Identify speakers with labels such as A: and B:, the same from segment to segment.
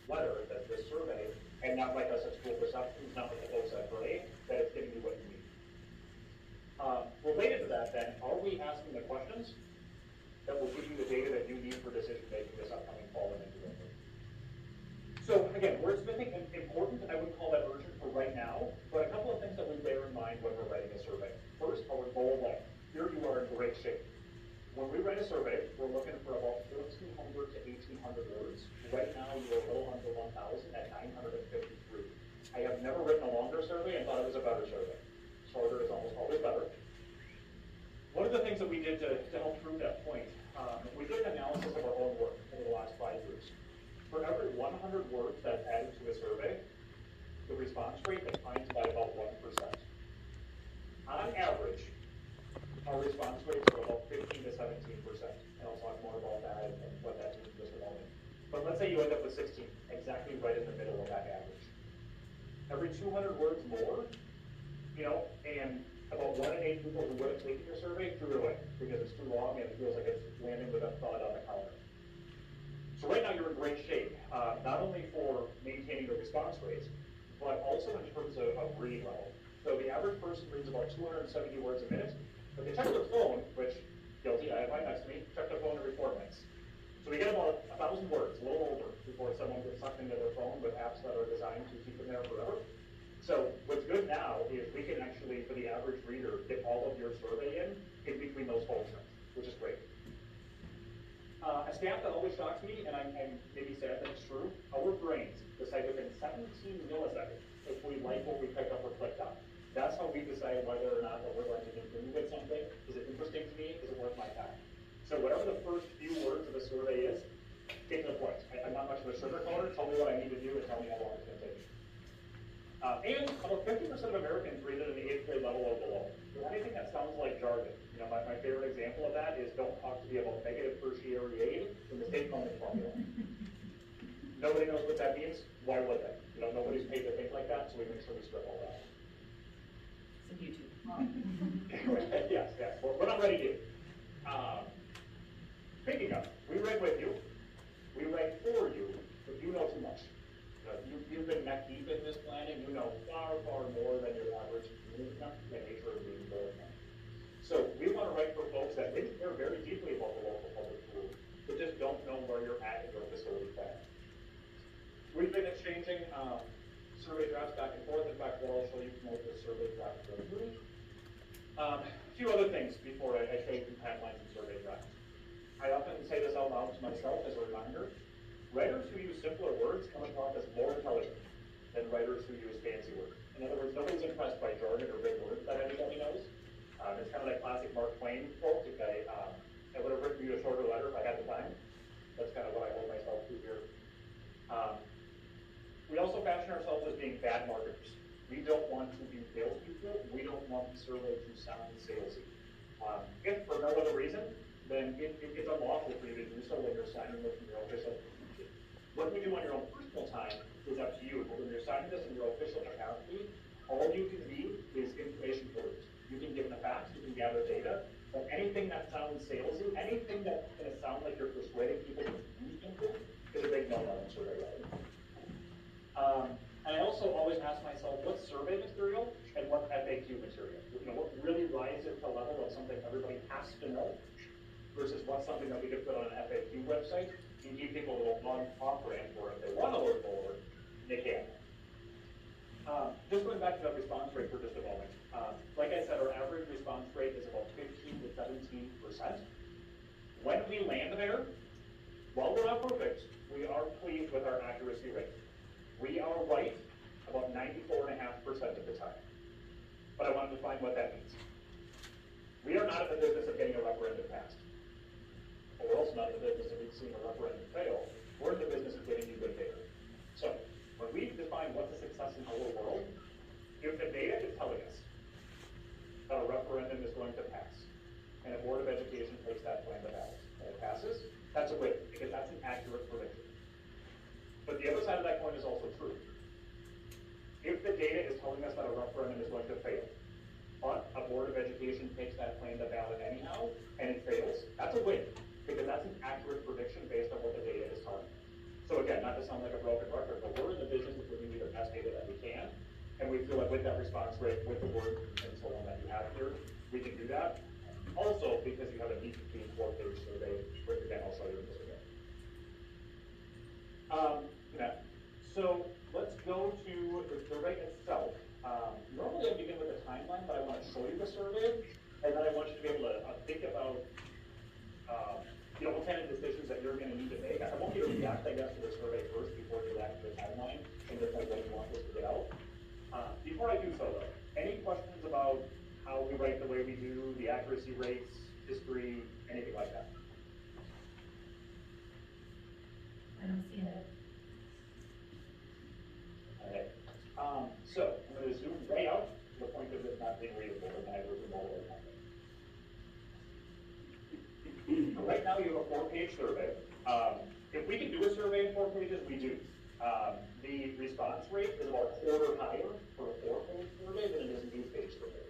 A: letter, this survey, and not like us at school perceptions, not like the folks at Gray, that it's giving you what you need. Related to that then, are we asking the questions that will give you the data that you need for decision making this upcoming fall and into winter? So again, wordsmithing is important. I wouldn't call that urgent for right now, but a couple of things that we bear in mind when we're writing a survey. First, our goal length. Here you are in great shape. When we write a survey, we're looking for about 1,400 to 1,800 words. Right now, you're a little under 1,000 at 953. I have never written a longer survey and thought it was a better survey. Shorter is almost always better. One of the things that we did to help prove that point, we did an analysis of our own work over the last 5 years. For every 100 words that's added to a survey, the response rate declines by about 1%. On average, our response rates are about 15 to 17%. And I'll talk more about that and what that means in just a moment. But let's say you end up with 16, exactly right in the middle of that average. Every 200 words more, and about 1 in 8 people who would have taken your survey threw it away because it's too long and it feels like it's landing with a thud on the counter. So right now you're in great shape, not only for maintaining the response rates, but also in terms of reading level. So the average person reads about 270 words a minute, but they check their phone, which, guilty, I have mine next to me, check their phone every 4 minutes. So we get about 1,000 words, a little over, before someone gets sucked into their phone with apps that are designed to keep them there forever. So what's good now is we can actually, for the average reader, get all of your survey in between those phone checks, which is great. A stat that always shocks me, and I'm maybe sad that it's true, our brains decide within 17 milliseconds if we like what we picked up or clicked on. That's how we decide whether or not what we're going to continue with something. Is it interesting to me? Is it worth my time? So whatever the first few words of the survey is, take the point. I'm not much of a sugarcoater. Tell me what I need to do and tell me how long it's going to take. And about 50% of Americans read at an 8th grade level or below. So anything that sounds like jargon. My favorite example of that is don't talk to me about negative tertiary aid in the state funding formula. Nobody knows what that means. Why would they? Nobody's paid to think like that, so we make sure we strip all that.
B: It's YouTube.
A: Yes. We're not ready to. Speaking of, we read with you, we read for you, but you know too much. You've been neck deep in this planning. You know far, far more than your average community member in nature of being very much. So we want to write for folks that maybe care very deeply about the local public schools, but just don't know where you're at in your facility plan. We've been exchanging survey drafts back and forth. In fact, what I'll show you from the survey draft. A few other things before I show you some timelines and survey drafts. I often say this out loud to myself as a reminder. Writers who use simpler words come across as more intelligent than writers who use fancy words. In other words, nobody's impressed by jargon or big words that anybody knows. It's kind of that classic Mark Twain quote. If I would have written you a shorter letter if I had the time. That's kind of what I hold myself to here. We also fashion ourselves as being bad marketers. We don't want to be salespeople. We don't want the survey to sound salesy. If for no other reason, then it's unlawful for you to do so when you're signing this in your official capacity. What you do on your own personal time is up to you. But when you're signing this in your official capacity, all you can be is information forwarders. You can give them the facts, you can gather data, but anything that sounds salesy, anything that's going to sound like you're persuading people to use something is a big no-no in survey writing. And I also always ask myself, what's survey material and what's FAQ material? What really rises to the level of something everybody has to know versus what's something that we could put on an FAQ website and give people a little off-ramp for if they want to learn more, they can. Just going back to that response rate for just a moment. Like I said, our average response rate is about 15 to 17%. When we land there, while we're not perfect, we are pleased with our accuracy rate. We are right about 94.5% of the time. But I want to define what that means. We are not in the business of getting a referendum passed. But we're also not in the business of seeing a referendum fail. We're in the business of getting you good data. So, when we define what's a success in our world, if the data is telling us that a referendum is going to pass, and a Board of Education takes that plan to ballot, and it passes, that's a win, because that's an accurate prediction. But the other side of that coin is also true. If the data is telling us that a referendum is going to fail, but a Board of Education takes that plan to ballot anyhow, and it fails, that's a win, because that's an accurate prediction based on what the data is telling us. So again, not to sound like a broken record, but we're in the business of giving you the best data that we can. And we feel like with that response rate, with the work and so on that you have here, we can do that. Also, because you have a neat 4-page survey, which again, I'll show you in just a bit. Yeah. So let's go to the survey itself. Normally I begin with a timeline, but I want to show you the survey, and then I want you to be able to think about what kind of decisions that you're going to need to make. I want you to react, I guess, to the survey first before you react to the timeline and decide when you want this to get out. Before I do so, though, any questions about how we write the way we do, the accuracy rates, history, anything like that?
B: I don't see it.
A: Okay. So I'm going to zoom way out to the point of it not being readable and I will zoom all the way down. Right now you have a 4-page survey. If we can do a survey in 4 pages, we do. The response rate is about a quarter higher for a 4-page survey than it is a 2-page survey.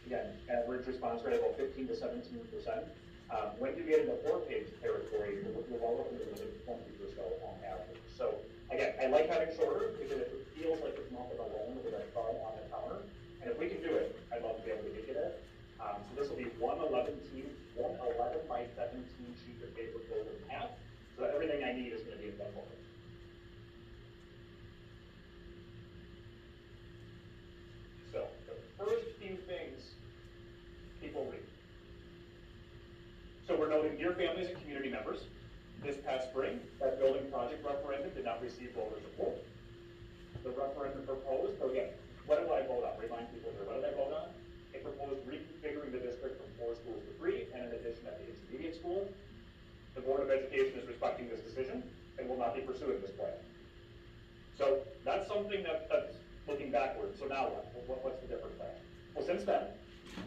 A: Again, average response rate about 15 to 17%. When you get into 4-page territory, you're well up into the mid-20s or so on average. So again, I like having shorter because it feels like it's not alone with a thumb on the counter. And if we can do it, I'd love to be able to get you there. So this will be 111 by 17 sheets of paper folded in half. So that everything I need is going to be in one folder. So the first few things people read. So we're noting, dear families and community members, this past spring, that building project referendum did not receive voter support. The referendum proposed, so again, what did I vote on? Remind people here, what did I vote on? It proposed reconfiguring the district from 4 schools to 3 and an addition at the intermediate school. The Board of Education is respecting this decision and will not be pursuing this plan. So that's something that's looking backwards. So now what? What's the different plan? Well, since then,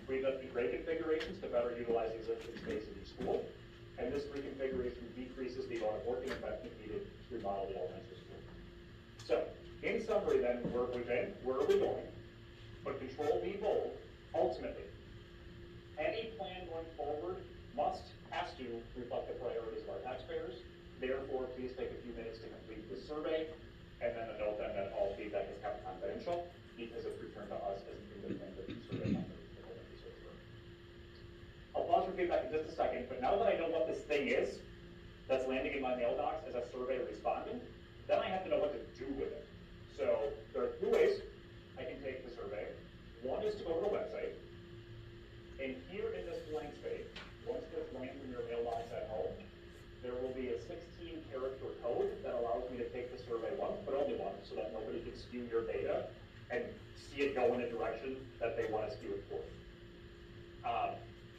A: we've done reconfigurations to better utilize the existing space in each school. And this reconfiguration decreases the amount of working investment needed to remodel the elementary school. So, in summary then, where are we going? But control be bold. Ultimately, any plan going forward has to reflect the priorities of our taxpayers. Therefore, please take a few minutes to complete this survey, and then a note then that all feedback is kept confidential because it's returned to us as an independent survey company. I'll pause for feedback in just a second, but now that I know what this thing is that's landing in my mailbox as a survey respondent, then I have to know what to do with it. So there are 2 ways I can take the survey. One is to go to the website, and here in this blank space, once this lands in your mailbox at home, there will be a 16-character code that allows me to take the survey once, but only once, so that nobody can skew your data and see it go in a direction that they want to skew it towards.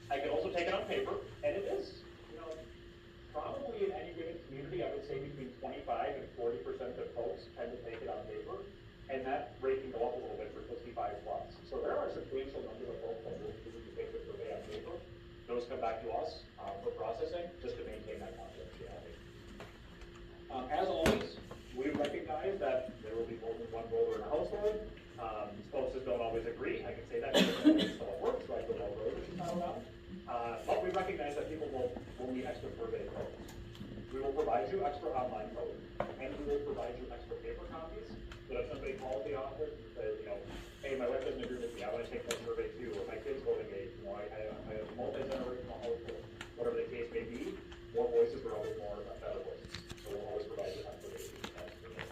A: I can also take it on paper, and it is, probably in any given community, I would say between 25 and 40% of folks tend to take it on paper, and that rate can go up a little bit for 55+. So there are a substantial number of folks that will choose to take the survey on paper. Those come back to us for processing, just to maintain that confidentiality. As always, we recognize that there will be more than one voter in a household. Spouses don't always agree. I can say that because it's still at work, so I feel all voters is not around. But we recognize that people will need extra survey codes. We will provide you extra online code, and we will provide you extra paper copies. So if somebody calls the office and says, hey, my wife doesn't agree with me, I want to take that survey too, or my kid's voting age, I have a multi-generational household, whatever the case may be, more voices are always more better voices. So we'll always provide you extra paper.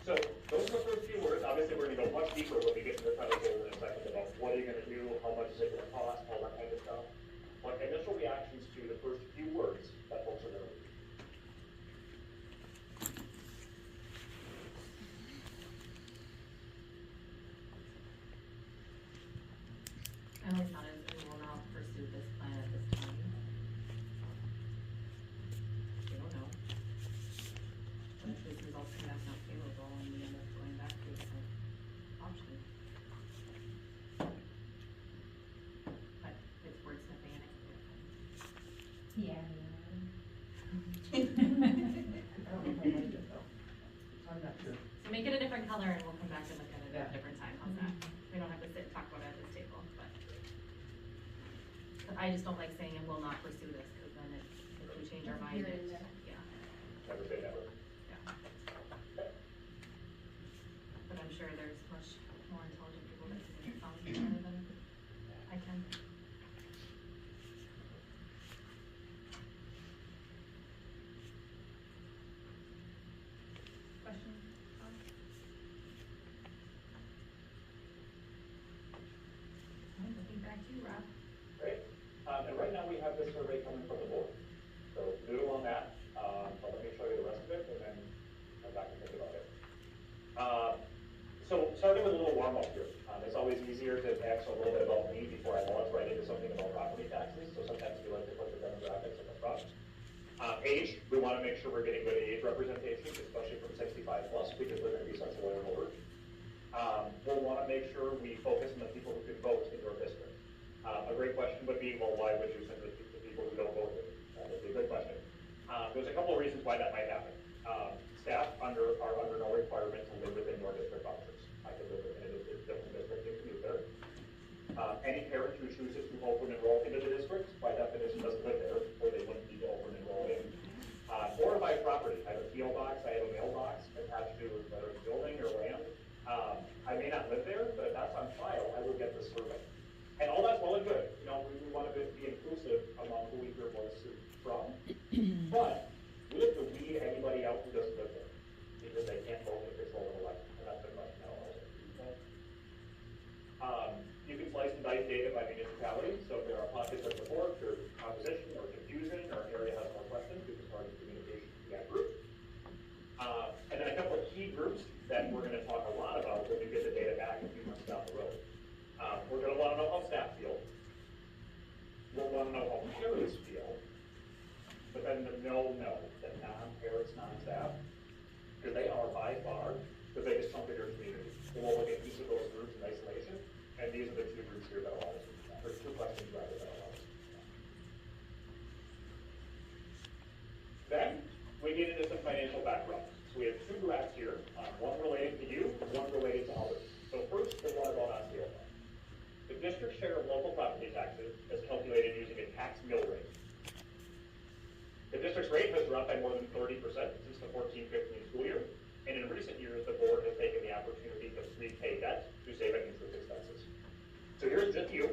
A: So those are the first few words. Obviously, we're going to go much deeper when we get to the title goals in a second about what are you going to do, how much is it going to cost, all that kind of stuff. But initial reactions to the first few words that folks are going to read.
B: I always thought it was, we will not pursue this plan at this time. We don't know. What if these results come back not favorable and we end up going back to a different option? But it's wordsmithing and it can be fun.
C: Yeah. I'm not sure.
B: So make it a different color and we'll come back and look at it at a
C: Yeah.
B: different time. How's that? We don't have to sit and talk about it at this table, but I just don't like saying and will not pursue this, because then if we change our mind,
C: Here
B: it
C: and there.
B: Question?
C: I'm looking back to you, Rob.
A: Great. And right now we have this survey coming from the board. So noodle on that, but let me show you the rest of it and then come back and think about it. So starting with a little warm up here. It's always easier to ask a little bit about me before I launch right into something about property taxes. So sometimes we like to put the demographics in the front. Age, we want to make sure we're getting good age representation, especially from 65 plus, because they're going to be such a low number. We'll want to make sure we focus on the people who can vote in your district. A great question would be, well, why would you send it to the people who don't vote? That would be a good question. There's a couple of reasons why that might happen. Staff are under no requirement to live within your district boundaries. I could live within a different district and commute there. Any parent who chooses to open enroll into the district, by definition, doesn't live there, or they wouldn't need to open enroll in. Or to buy property. I have a PO box, I have a mailbox attached to whether it's building or land. I may not live there, but if that's on file, I will get the survey. And all that's well and good. You know, we want to be inclusive among who we hear voices from. But we have to weed anybody out who doesn't live there because they can't vote in control of an election. And that's the question now. You can slice and dice data by municipality. So if there are pockets of support or opposition or confusion or an area has more questions, we can start communication to that group. And then a couple of key groups that we're going to talk a lot about when we get the data back a few months down the road. We're going to want to know how staff feel. We'll want to know how parents feel. But then the no, the non-parents, non-staff, because they are by far the biggest chunk of your community. So we'll look at each of those groups in isolation, and these are the two groups here that allow us to do that. There's two questions rather that allow us to do that. Then we get into some financial background. So we have two graphs here, one related to you, one related to others. So first, the one about Osceola. The district's share of local property taxes is calculated using a tax mill rate. The district's rate has dropped by more than 30% since the 14-15 school year, and in recent years, the board has taken the opportunity to repay debt to save on interest expenses. So here's just you,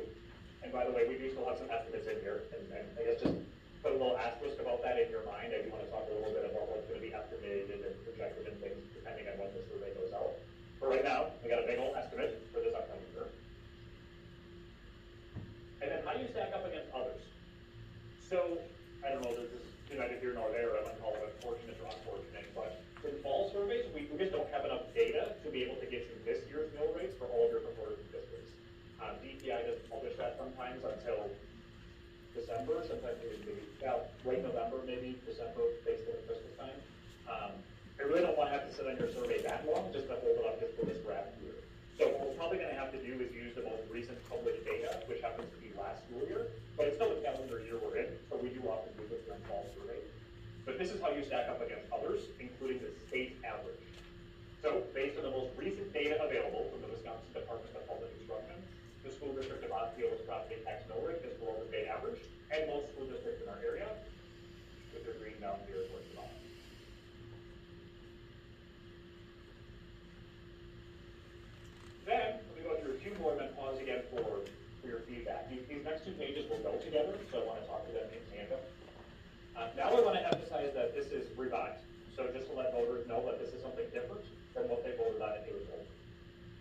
A: and by the way, we do still have some estimates in here, and I guess just put a little asterisk about that in your mind. I do want to talk a little bit about what's going to be estimated and projected and things, depending on when the survey goes out. But right now, we got a big old estimate for this upcoming year. And then how do you stack up against others? So, I don't know, this is neither here nor there, I wouldn't call it fortunate or unfortunate, but in fall surveys, we just don't have enough data to be able to get you this year's mill rates for all of your preferred districts. DPI doesn't publish that sometimes until December, sometimes maybe late November, maybe December, based on Christmas time. I really don't want to have to sit on your survey that long just to hold it up just for this graph here. So what we're probably going to have to do is use the most recent published data, which happens to be last school year, but it's still the calendar year we're in, so we do often do this during fall survey. But this is how you stack up against others, including the state average. So based on the most recent data available from the Wisconsin Department of Public Instruction, the school district of Osceola's property tax mill rate is below the state average, and most school districts in our area, with their green down here towards the bottom. Then, let me go through a few more and then pause again for your feedback. These next two pages will go together, so I want to talk to them in tandem. Now I want to emphasize that this is revised. So just to let voters know that this is something different than what they voted on in April.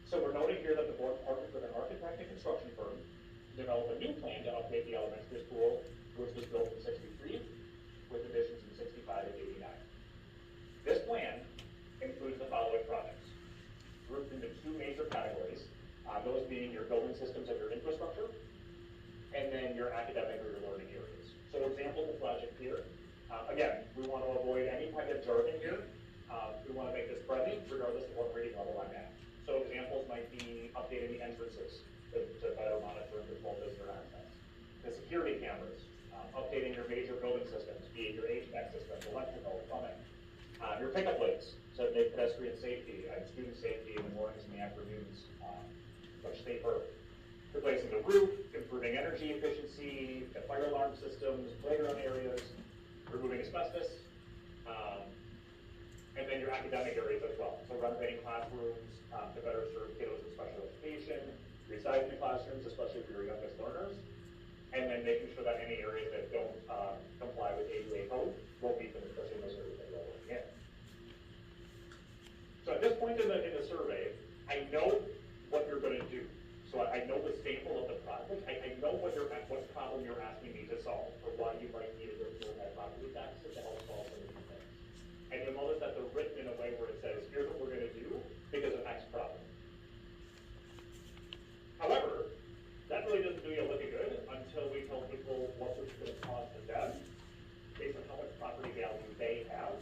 A: So we're noting here that the board partnered with an architect and construction firm to develop a new plan to update the elementary school, which was built in '63, with additions in '65 and '89. This plan includes the following projects, grouped into two major categories, those being your building systems and your infrastructure, and then your academic or your learning areas. So example of the project here, again, we want to avoid any kind of jargon here. We want to make this friendly, regardless of what reading level I'm at. So examples might be updating the entrances to better monitor and control visitor access. The security cameras, updating your major building systems, be it your HVAC systems, electrical, plumbing. Your pickup lanes, so make pedestrian safety, student safety in the mornings and the afternoons much safer. Replacing the roof, improving energy efficiency, the fire alarm systems, playground areas, removing asbestos, and then your academic areas as well. So renovating classrooms to better serve kiddos in special education, resizing the classrooms, especially for your youngest learners, and then making sure that any areas that don't comply with ADA code won't meet them, especially in those areas that you're working in. I know the staple of the project, I know what problem you're asking me to solve, or why you might need a different type of property taxes to help solve some of these things. And you'll notice that they're written in a way where it says, here's what we're gonna do because of X problem. However, that really doesn't do you a lick of good until we tell people what it's gonna cost to them based on how much property value they have.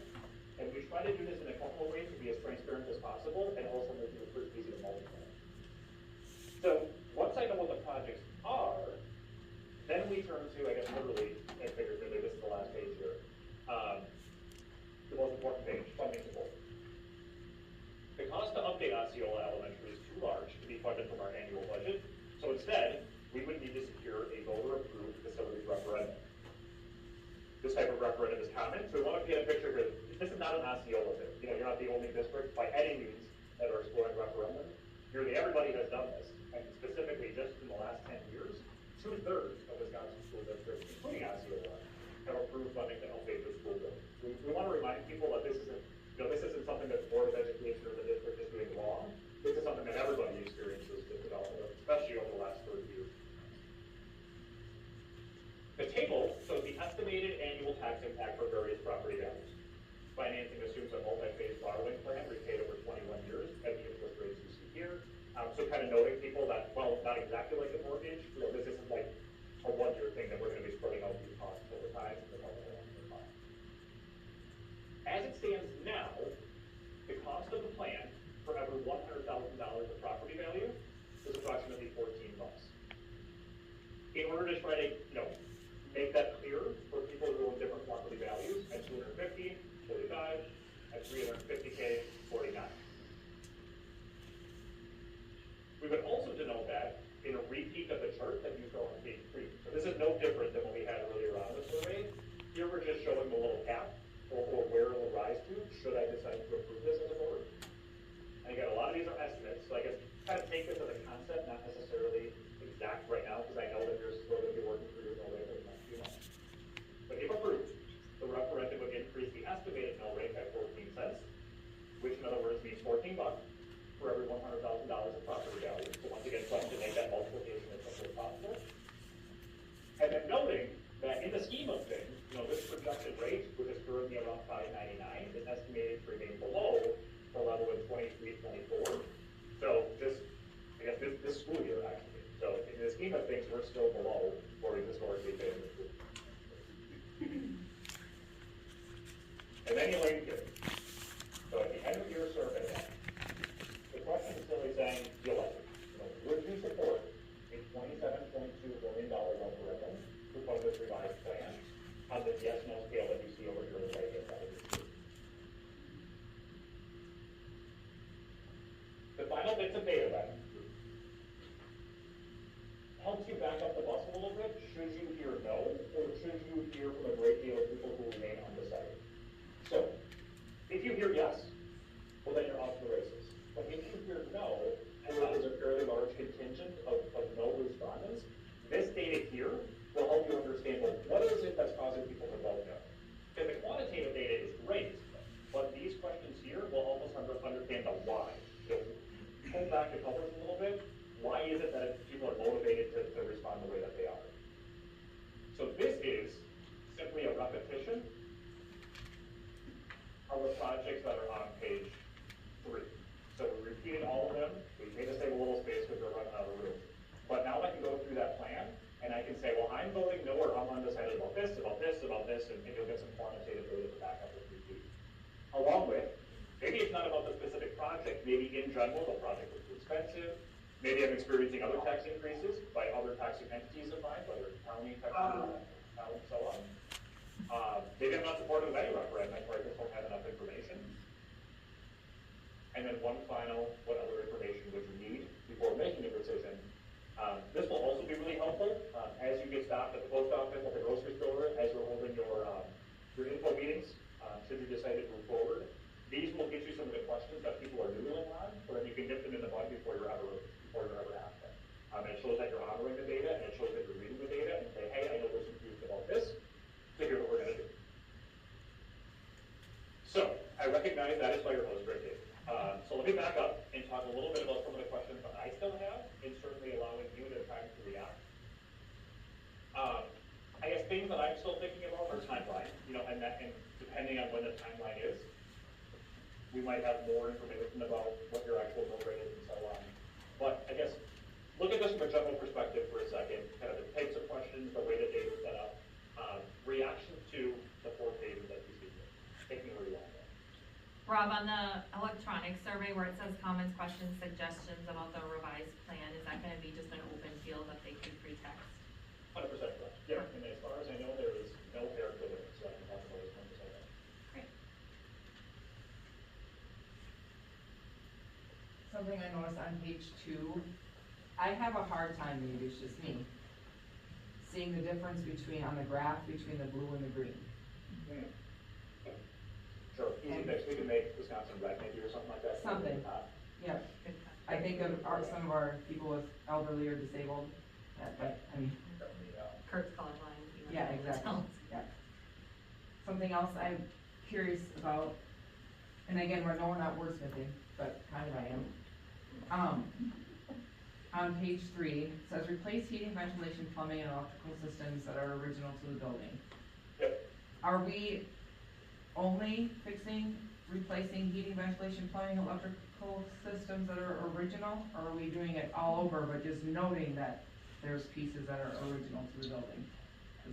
A: And we try to do this in a couple of ways to be as transparent as possible and also make it pretty easy to multiply. So once I know what the projects are, then we turn to, I guess, literally, and figuratively, this is the last page here. The most important page, funding support. The cost to update Osceola Elementary is too large to be funded from our annual budget. So instead, we would need to secure a voter-approved facilities referendum. This type of referendum is common, so we want to paint a picture here. This is not an Osceola thing. You know, you're not the only district by any means that are exploring referendum. Nearly everybody has done this, and specifically just in the last 10 years, 2/3 of Wisconsin school districts, including Osceola, have approved funding to update their school buildings. We want to remind people that this isn't, this isn't something that the Board of Education or the district is doing wrong. This is something that everybody experiences with development, especially over the last 30 years. The table shows the estimated annual tax impact for various property values. Financing assumes a multi-phase borrowing plan repaid over 21 years at the interest rates you see here. So kind of noting people that, well, not exactly like a mortgage, this isn't like a one-year thing that we're going to be spreading out these costs over time. As it stands now, the cost of the plan for every $100,000 of property value is approximately $14. In order to try to, make that clear for people who own different property values, at 250, 45, at 350K, 49. We would also denote that in a repeat of the chart that you saw on page 3. So this is no different than what we had earlier on in the survey. Here we're just showing the little cap, or where it will rise to, should I decide to approve this as a board. And again, a lot of these are estimates, so I guess kind of take this as a concept, not necessarily exact right now, because I know that you're still going to be working through your mill rate for the next few months. But if approved, the referendum would increase the estimated mill rate by 14 cents, which in other words means $14 for every $100,000 of property value. So once again, trying to make that multiplication as simple as possible. And then noting that in the scheme of things, this projected rate, which is currently around $5.99, is estimated to remain below the level in 23-24. So this school year actually. So in the scheme of things, we're still below where we've historically been in the school. And then you link it. So at the end of your survey, the question is simply saying, would you support a $27.2 billion referendum to fund this revised plan on the yes/no scale that you see over here on the right-hand side of the screen? The final bits of data then helps you back up the bus a little bit. Should you hear no, or should you hear from a great deal of people who remain undecided? So, if you hear yes, well then you're off to the races. But if you hear no, and there's a fairly large contingent of no respondents, this data here will help you understand, well, what is it that's causing people to vote no? Because the quantitative data is great, but these questions here will help us understand the why. So, pull back the covers a little bit. Why is it that people are motivated to respond the way that they are? So this is simply a repetition of the projects that are on page 3. So we're repeating all of them. We made us save a little space because we're running out of room. But now I can go through that plan, and I can say, well, I'm voting no, or I'm undecided about this, and you'll get some quantitative data to back up with repeat. Along with, maybe it's not about the specific project, maybe in general the project is too expensive. Maybe I'm experiencing other tax increases by other taxing entities of mine, whether it's county, Texas, and so on. Maybe I'm not supportive of any referendum, or I just don't have enough information. And then one final, what other information would you need before making a decision? This will also be really helpful as you get stopped at the post office, at the grocery store, as you're holding your info meetings, should you decide to move forward. These will get you some of the questions that people are noodling on, so that you can nip them in the bud before you're ever asked them. It shows that you're honoring the data, and it shows that you're reading the data, and say, hey, I know there's confused about this, so here's what we're going to do. So, I recognize that is why your host right here. So let me back up and talk a little bit about some of the questions that I still have, and certainly allowing you the time to react. I guess things that I'm still thinking about are timeline, and depending on when the timeline is, we might have more information about what your actual mill rate is and so on. But I guess, look at this from a general perspective for a second, kind of the types of questions, the way the data is set up, reaction to the 4 phases that you see here. Take me where you want to go.
B: Rob, on the electronic survey where it says comments, questions, suggestions about the revised plan, is that gonna be just an open field that they can free text?
A: 100% correct. Yeah, and as far as I know, there is no air filter, so I can talk about it 100%.
B: Great.
D: Something I noticed on page 2, I have a hard time, maybe it's just me, seeing the difference between, on the graph, between the blue and the green.
A: Sure, easy fix, we can make Wisconsin red maybe or something like that.
D: Something. Yeah,
B: Good.
D: I think of some of our people with elderly or disabled, but, I mean,
B: Kurt's colorblind.
D: yeah, exactly, yeah. Something else I'm curious about, and again, we're not wordsmithing, but kind of I am. On page 3, it says replace heating, ventilation, plumbing, and electrical systems that are original to the building.
A: Yep.
D: Are we only replacing heating, ventilation, plumbing, electrical systems that are original? Or are we doing it all over, but just noting that there's pieces that are original to the building?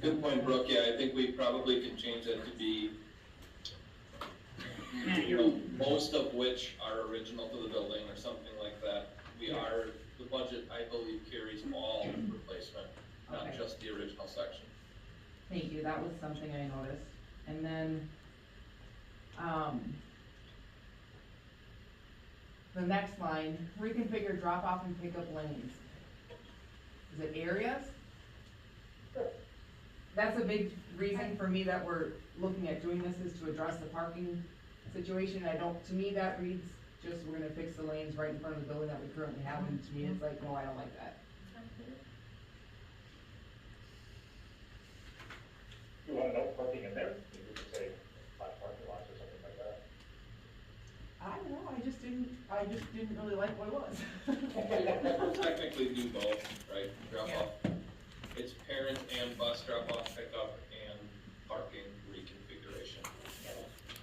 E: Good point, Brooke. Yeah, I think we probably can change that to be, most of which are original to the building or something like that. The budget, I believe, carries all replacement, not
D: Okay.
E: just the original section.
D: Thank you, that was something I noticed. And then, the next line, reconfigure drop-off and pickup lanes. Is it areas? That's a big reason for me that we're looking at doing this, is to address the parking situation. To me, that reads just, we're gonna fix the lanes right in front of the building that we currently have, and to me, it's like, no, I don't like that.
A: You want to know parking in there? Maybe we could say 5 parking lots or something like that.
D: I don't know, I just didn't really like what it was.
E: We'll technically do both, right? Drop off. It's parent and bus drop off, pickup, and parking reconfiguration.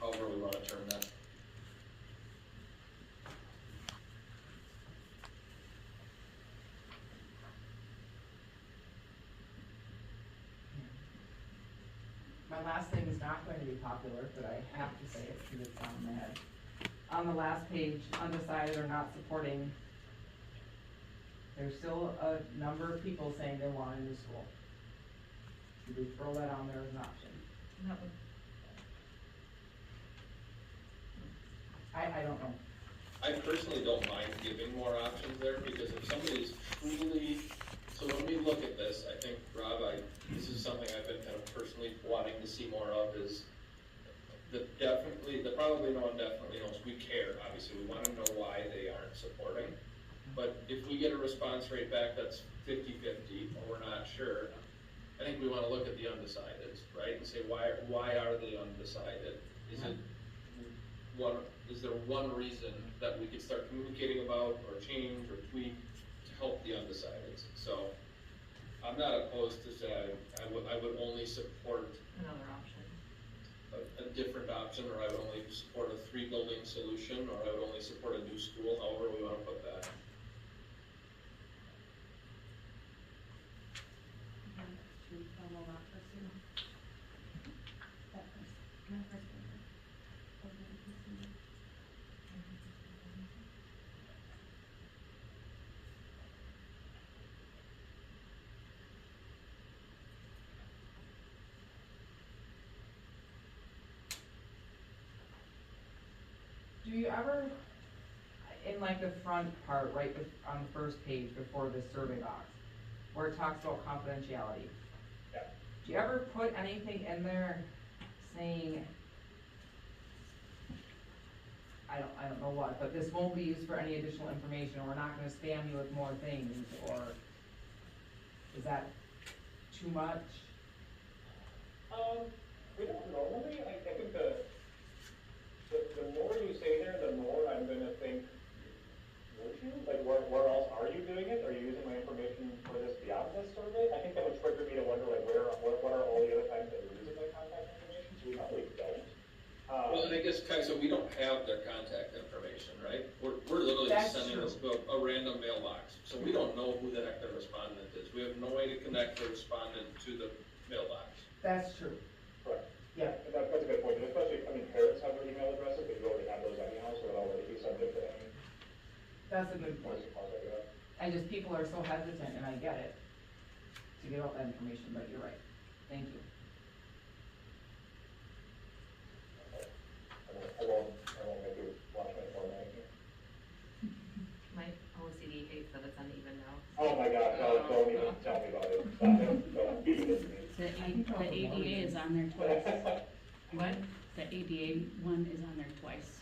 E: However we want to term that.
D: My last thing is not going to be popular, but I have to say it because it's on my head. On the last page, undecided or not supporting, there's still a number of people saying they want a new school. Should we throw that on there as an option?
B: That would,
D: I don't know.
E: I personally don't mind giving more options there, because if somebody's truly, so when we look at this, I think, Rob, this is something I've been kind of personally wanting to see more of, is the probably no one definitely knows, we care, obviously, we wanna know why they aren't supporting. But if we get a response rate back that's 50-50, or we're not sure, I think we wanna look at the undecideds, right, and say, why are they undecided? Is there one reason that we could start communicating about, or change, or tweak to help the undecideds? So, I'm not opposed to say, I would only support
B: another option.
E: a different option, or I would only support a 3-building solution, or I would only support a new school, however we wanna put that.
D: Do you ever, in like the front part, right on the first page before the survey box, where it talks about confidentiality?
A: Yeah.
D: Do you ever put anything in there saying, I don't know what, but this won't be used for any additional information, or we're not gonna spam you with more things, or is that too much?
A: We don't normally, I think the more you say there, the more I'm gonna
E: Kai, so we don't have their contact information, right? We're literally
D: That's
E: sending
D: true.
E: this a random mailbox, so we don't know who the heck their respondent is. We have no way to connect the respondent to the mailbox.
D: That's true,
A: Correct.
D: yeah,
A: And that's a good point, and especially, I mean, parents have their email addresses, but you already have those anyhow, so it'll already be subject to any.
D: that's a good point. And just people are so hesitant, and I get it, to give out that information, but you're right, thank you.
A: I won't make you watch my format here.
B: My OCD hates that it's uneven now.
A: Oh my God, no, don't even tell me about it. Stop it. Don't give it to me.
F: The ADA is on there twice.
B: What?
F: The ADA one is on there twice.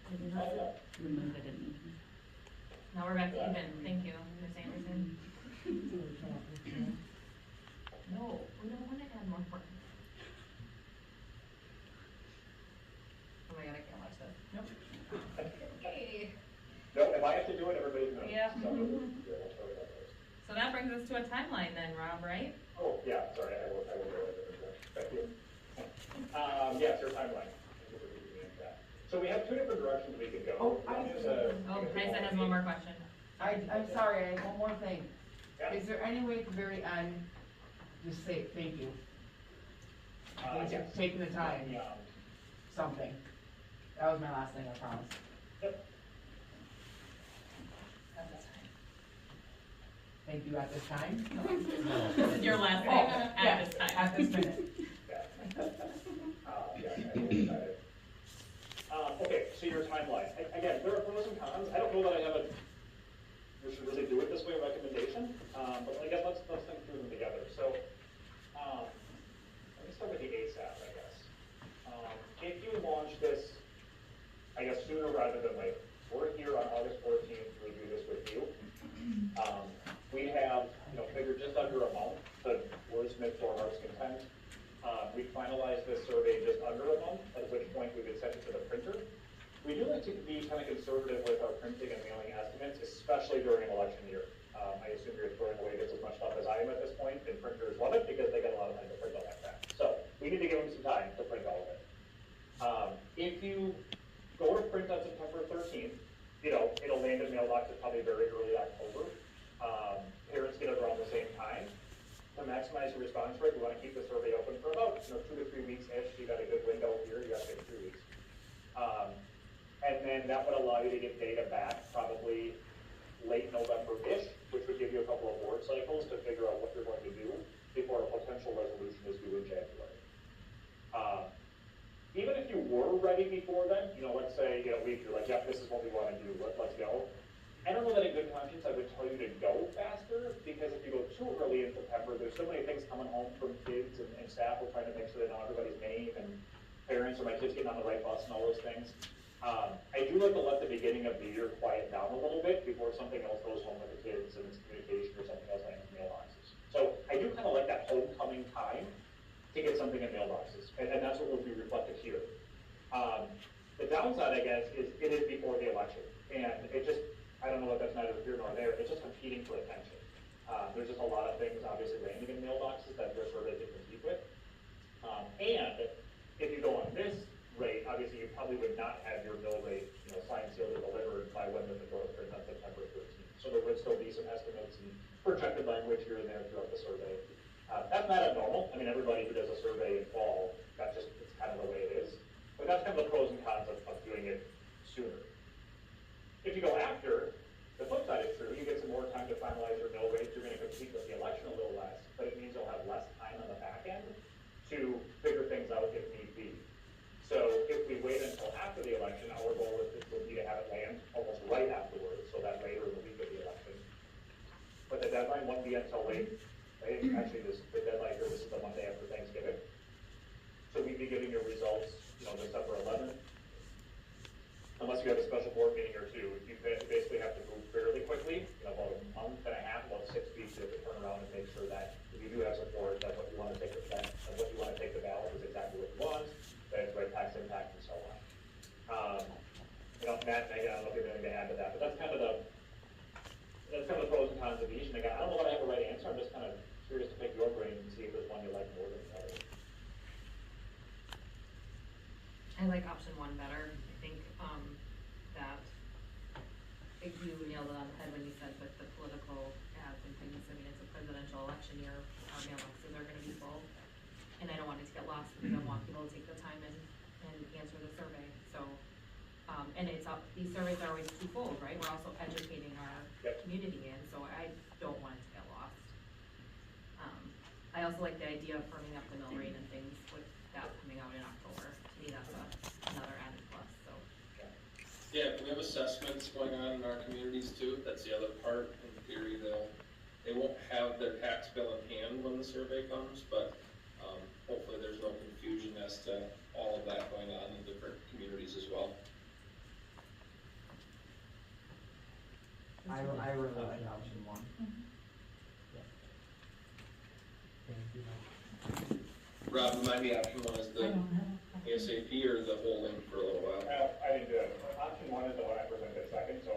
A: Oh, yeah.
F: Remove it and.
B: Now we're back to even, thank you, Ms. Anderson. No, we don't wanna add more work. Oh my God, I can't watch this. Okay.
A: No, if I have to do it, everybody knows.
B: Yeah.
A: So, yeah, that's how that goes.
B: So that brings us to a timeline then, Rob, right?
A: Oh, yeah, sorry, I will go with it. Thank you. Yes, your timeline. Thank you for giving me that. So we have two different directions we could go.
D: Oh, I-
A: One is a-
B: Oh, Tyson has one more question.
D: I'm sorry, I have one more thing.
A: Yeah.
D: Is there any way at the very end, just say thank you? Thanks for
A: Yes.
D: taking the time,
A: Yeah.
D: something. That was my last thing, I promise.
A: Yep.
D: Thank you at this time.
B: This is your last thing at this time.
D: At this minute.
A: Yeah. Yeah, I will decide it. Okay, so your timeline. Again, there are pros and cons. I don't know that I have we should really do it this way recommendation, but I guess let's think through them together. So, let me start with the ASAP, I guess. If you launch this, I guess sooner rather than later, we're here on August 14th to review this with you. We have, figured just under a month to wordsmith to our heart's content. We finalized this survey just under a month, at which point we would send it to the printer. We do like to be kind of conservative with our printing and mailing estimates, especially during an election year. I assume you're throwing away just as much stuff as I am at this point, and printers love it because they get a lot of time to print all that crap. So we need to give them some time to print all of it. If you go to print on September 13th, it'll land in mailboxes probably very early October. Parents get it around the same time. To maximize your response rate, we want to keep the survey open for about 2 to 3 weeks-ish. You got a good window here, you got to get 3 weeks. And then that would allow you to get data back probably late November-ish, which would give you a couple of board cycles to figure out what you're going to do before a potential resolution is due in January. Even if you were ready before then, let's say, you're like, yep, this is what we want to do, let's go. I don't know that in good conscience I would tell you to go faster, because if you go too early in September, there's so many things coming home from kids and staff. We're trying to make sure they know everybody's name, and parents, or my kids getting on the right bus and all those things. I do like to let the beginning of the year quiet down a little bit before something else goes home with the kids and it's communication or something else lands in mailboxes. So I do kind of like that homecoming time to get something in mailboxes, and that's what will be reflected here. The downside, I guess, is it is before the election, and I don't know if that's neither here nor there, it's just competing for attention. There's just a lot of things obviously landing in mailboxes that their survey can compete with. And if you go on this rate, obviously you probably would not have your mill rate, signed, sealed, and delivered by when the go to print on September 13th. So there would still be some estimates and projected language here and there throughout the survey. That's not abnormal. I mean, everybody who does a survey in fall, it's kind of the way it is. But that's kind of the pros and cons of doing it sooner. If you go after, the flip side is true. You get some more time to finalize your mill rate. You're going to compete with the election a little less, but it means you'll have less time on the back end to figure things out if need be. So if we wait until after the election, our goal would be to have it land almost right afterwards, so that later in the week of the election. But the deadline won't be until late. Actually, the deadline here, this is the Monday after Thanksgiving. So we'd be giving your results, December 11th. Unless you have a special board meeting or two, you basically have to move fairly quickly, about a month and a half, about 6 weeks, you have to turn around and make sure that if you do have support, that what you want to take the ballot, and what you want to take the ballot is exactly what you want, that it's right tax impact and so on. Matt, Megan, I don't know if you have anything to add to that, but that's kind of the pros and cons of each. And again, I don't know that I have a right answer. I'm just kind of curious to pick your brain and see if there's one you like more than the other.
B: I like like option one better. I think, that if you nailed it on the head when you said with the political ads and things, I mean, it's a presidential election year, our mailboxes are gonna be full. And I don't want it to get lost because I want people to take the time and answer the survey, so. And it's up, these surveys are always twofold, right? We're also educating our community in, so I don't want it to get lost. I also like the idea of firming up the mill rate and things with that coming out in October. To me, that's another added plus, so.
E: Yeah, we have assessments going on in our communities too, that's the other part. In theory, they won't have their tax bill in hand when the survey comes, but hopefully there's no confusion as to all of that going on in different communities as well.
D: I really like option one.
E: Rob, remind me, option one is the ASAP or the holding for a little while?
A: I didn't do it. Option one is the one I presented second, so.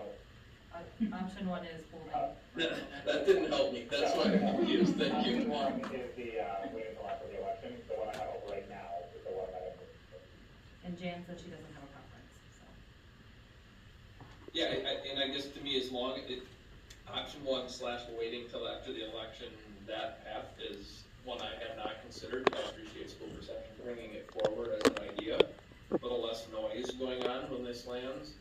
B: Option one is holding.
E: That didn't help me, that's why I'm confused, thank you.
A: Option one is the, waiting until after the election, the one I have up right now is the one that I.
B: And Jan said she doesn't have a preference, so.
E: Yeah, and I guess to me, as long as option one / waiting till after the election, that path is one I have not considered. I appreciate school perception bringing it forward as an idea. A little less noise going on when this lands.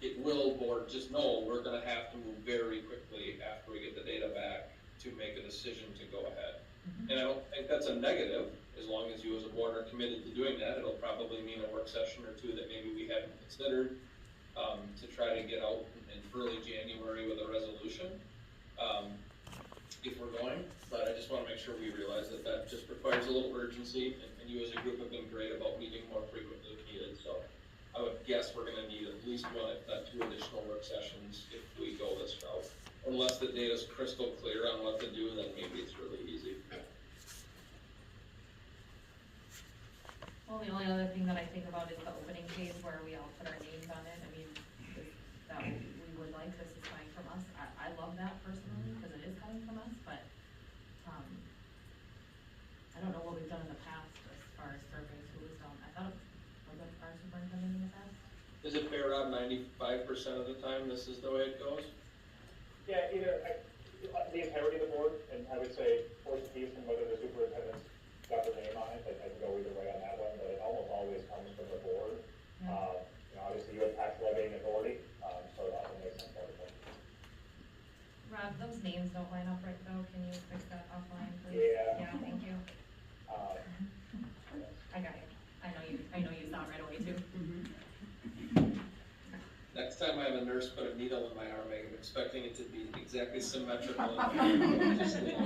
E: It will, board, just know, we're gonna have to move very quickly after we get the data back to make a decision to go ahead. And I don't think that's a negative, as long as you as a board are committed to doing that. It'll probably mean a work session or two that maybe we hadn't considered, to try to get out in early January with a resolution, if we're going. But I just wanna make sure we realize that that just requires a little urgency, and you as a group have been great about meeting more frequently if needed, so. I would guess we're gonna need at least one, if not two additional work sessions if we go this route. Unless the data's crystal clear on what to do, then maybe it's really easy.
B: Well, the only other thing that I think about is the opening page where we all put our names on it. I mean, that we would like, this is coming from us. I love that personally, because it is coming from us, but, I don't know what we've done in the past as far as surveys, who was done. I thought it was our superintendent in the past.
E: Is it fair, Rob, 95% of the time this is the way it goes?
A: Yeah, either, the entirety of the board, and I would say, force the piece, and whether the superintendent's got their name on it, I can go either way on that one, but it almost always comes from the board.
B: Yeah.
A: Obviously you have tax levying authority, so that would make sense for everyone.
B: Rob, those names don't line up right though. Can you fix that offline, please?
A: Yeah.
B: Yeah, thank you.
A: Yes.
B: I got it. I know you saw it right away too.
E: Next time I have a nurse put a needle in my arm, I'm expecting it to be exactly symmetrical.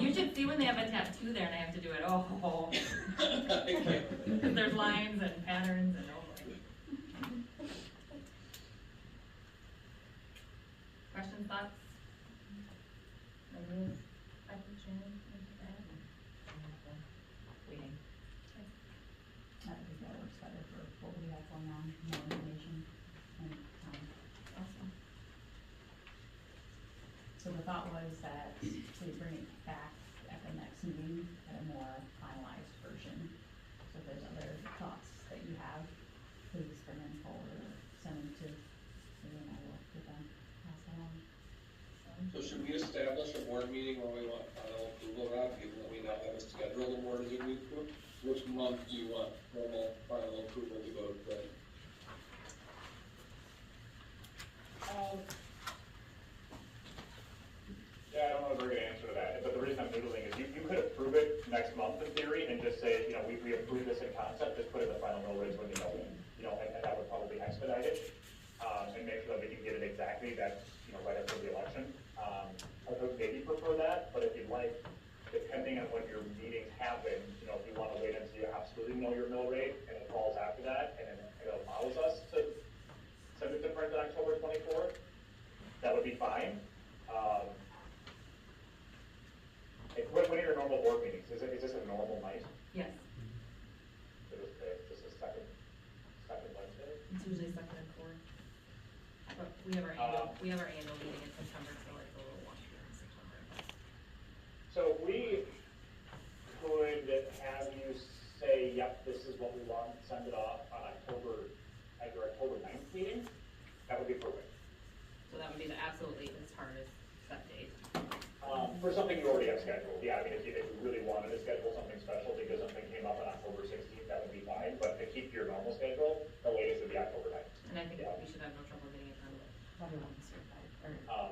B: You should see when they have a tattoo there and I have to do it, oh.
E: I can't.
B: Because there's lines and patterns and oh boy. Questions, thoughts? Ideas? I think Shannon, anything to add? Waiting.
F: I think that works better for what we have going on, more information and time.
B: Awesome.
F: So the thought was that we bring it back at the next meeting at a more finalized version. So if there's other thoughts that you have, please bring them forward or send them to me and I will get them passed along.
E: So should we establish a board meeting where we want final approval, Rob, given that we now have a schedule the board as a week group? Which month do you want formal final approval to go to play?
A: Yeah, I don't know a very good answer to that, but the reason I'm noodling is you could approve it next month in theory and just say, we approve this in concept, just put in the final mill rates when you know it. And that would probably expedite it, and make sure that we can get it exactly that, right after the election. I would maybe prefer that, but if you'd like, depending on when your meetings happen, if you wanna wait until you absolutely know your mill rate and it falls after that, and it allows us to send it to print on October 24th, that would be fine. When are your normal board meetings? Is this a normal night?
B: Yes,
A: Is this a second Wednesday?
B: it's usually second and fourth. But we have our annual meeting in September, so it's a little longer in September.
A: So we could have you say, yep, this is what we want, send it off on October schedule. Yeah, I mean, if you really wanted to schedule something special because something came up on October 16th, that would be fine, but to keep your normal schedule, the latest would be October 9th.
B: And I think
A: Yeah.
B: we should have no trouble getting it done.
D: Everyone certified, or,
B: Oh.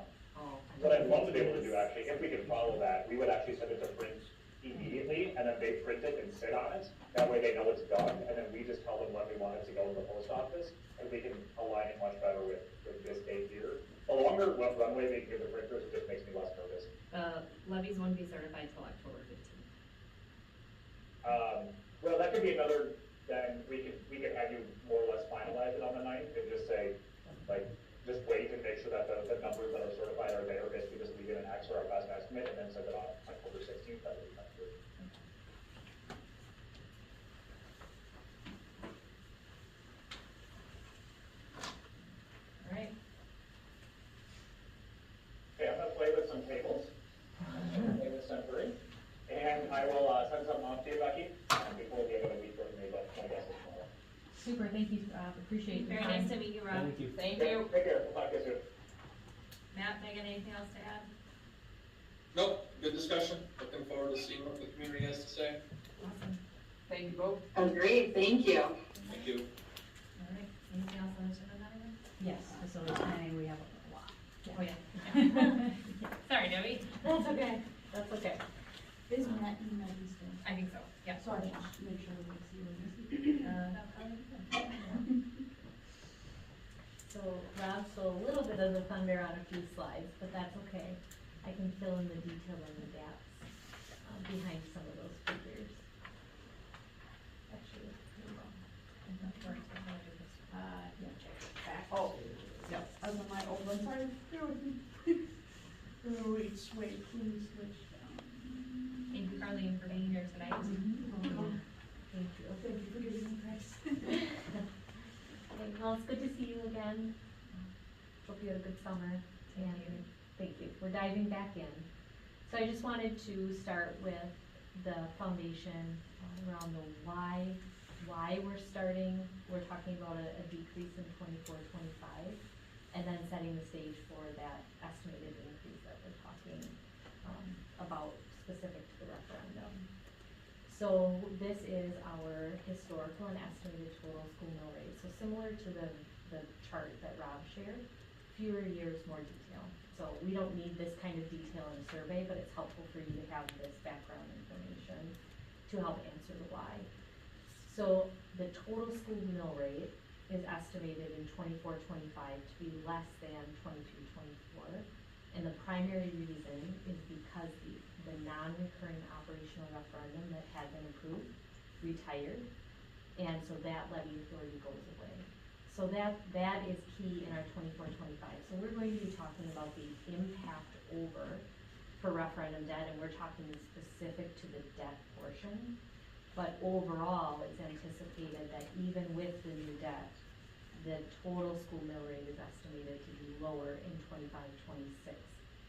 A: What I'd love to be able to do, actually, if we can follow that, we would actually send it to print immediately, and then they print it and sit on it. That way they know it's done, and then we just tell them when we want it to go to the post office, and we can align it much better with this date here. The longer runway they give the printers, it just makes me less nervous.
B: Levies won't be certified till October 15th.
A: Well, that could be another, then we could have you more or less finalize it on the 9th, and just say, like, just wait and make sure that the numbers that are certified are there, basically just leave it an X or our best estimate, and then send it on October 16th, that would be kind of good.
B: All right.
A: Okay, I'm gonna play with some tables, play with some three, and I will, send something off to you, Becky, before the end of the week, or maybe like 20 minutes tomorrow.
F: Super, thank you, appreciate your
B: Very
F: time.
B: nice to meet you, Rob.
G: Thank you.
D: thank
A: Okay,
D: you.
A: take care, we'll talk to you soon.
B: Matt, Megan, anything else to add?
E: Nope, good discussion, looking forward to seeing what the community has to say.
B: Awesome.
D: Thank you both.
H: Agreed, thank you.
E: Thank you.
B: All right. Anything else on the agenda, Madeline?
F: Yes, facilities planning, we have a lot.
B: Oh, yeah. Sorry, Debbie.
F: That's okay, that's okay.
C: Is Matt email you still?
B: I think so, yeah.
C: So I just make sure we see what this is.
F: So Rob stole a little bit of the thunder on a few slides, but that's okay. I can fill in the detail and the gaps behind some of those figures. Actually, here we go. Yeah, back
D: Oh,
F: to-
D: yep.
C: I was on my old one, sorry, bear with me. Wait, please switch down.
B: Thank you, Carleen, for being here tonight.
F: Thank you.
C: Thank you for giving me grace.
F: Okay, well, it's good to see you again. Hope you had a good summer, and thank you. We're diving back in. So I just wanted to start with the foundation around the why we're starting. We're talking about a decrease in 24-25, and then setting the stage for that estimated increase that we're talking about specific to the referendum. So this is our historical and estimated total school mill rate. So similar to the chart that Rob shared, fewer years, more detail. So we don't need this kind of detail in a survey, but it's helpful for you to have this background information to help answer the why. So the total school mill rate is estimated in 24-25 to be less than 22-24. And the primary reason is because the non-recurring operational referendum that had been approved retired, and so that levy authority goes away. So that is key in our 24-25. So we're going to be talking about the impact over for referendum debt, and we're talking specific to the debt portion. But overall, it's anticipated that even with the new debt, the total school mill rate is estimated to be lower in 25-26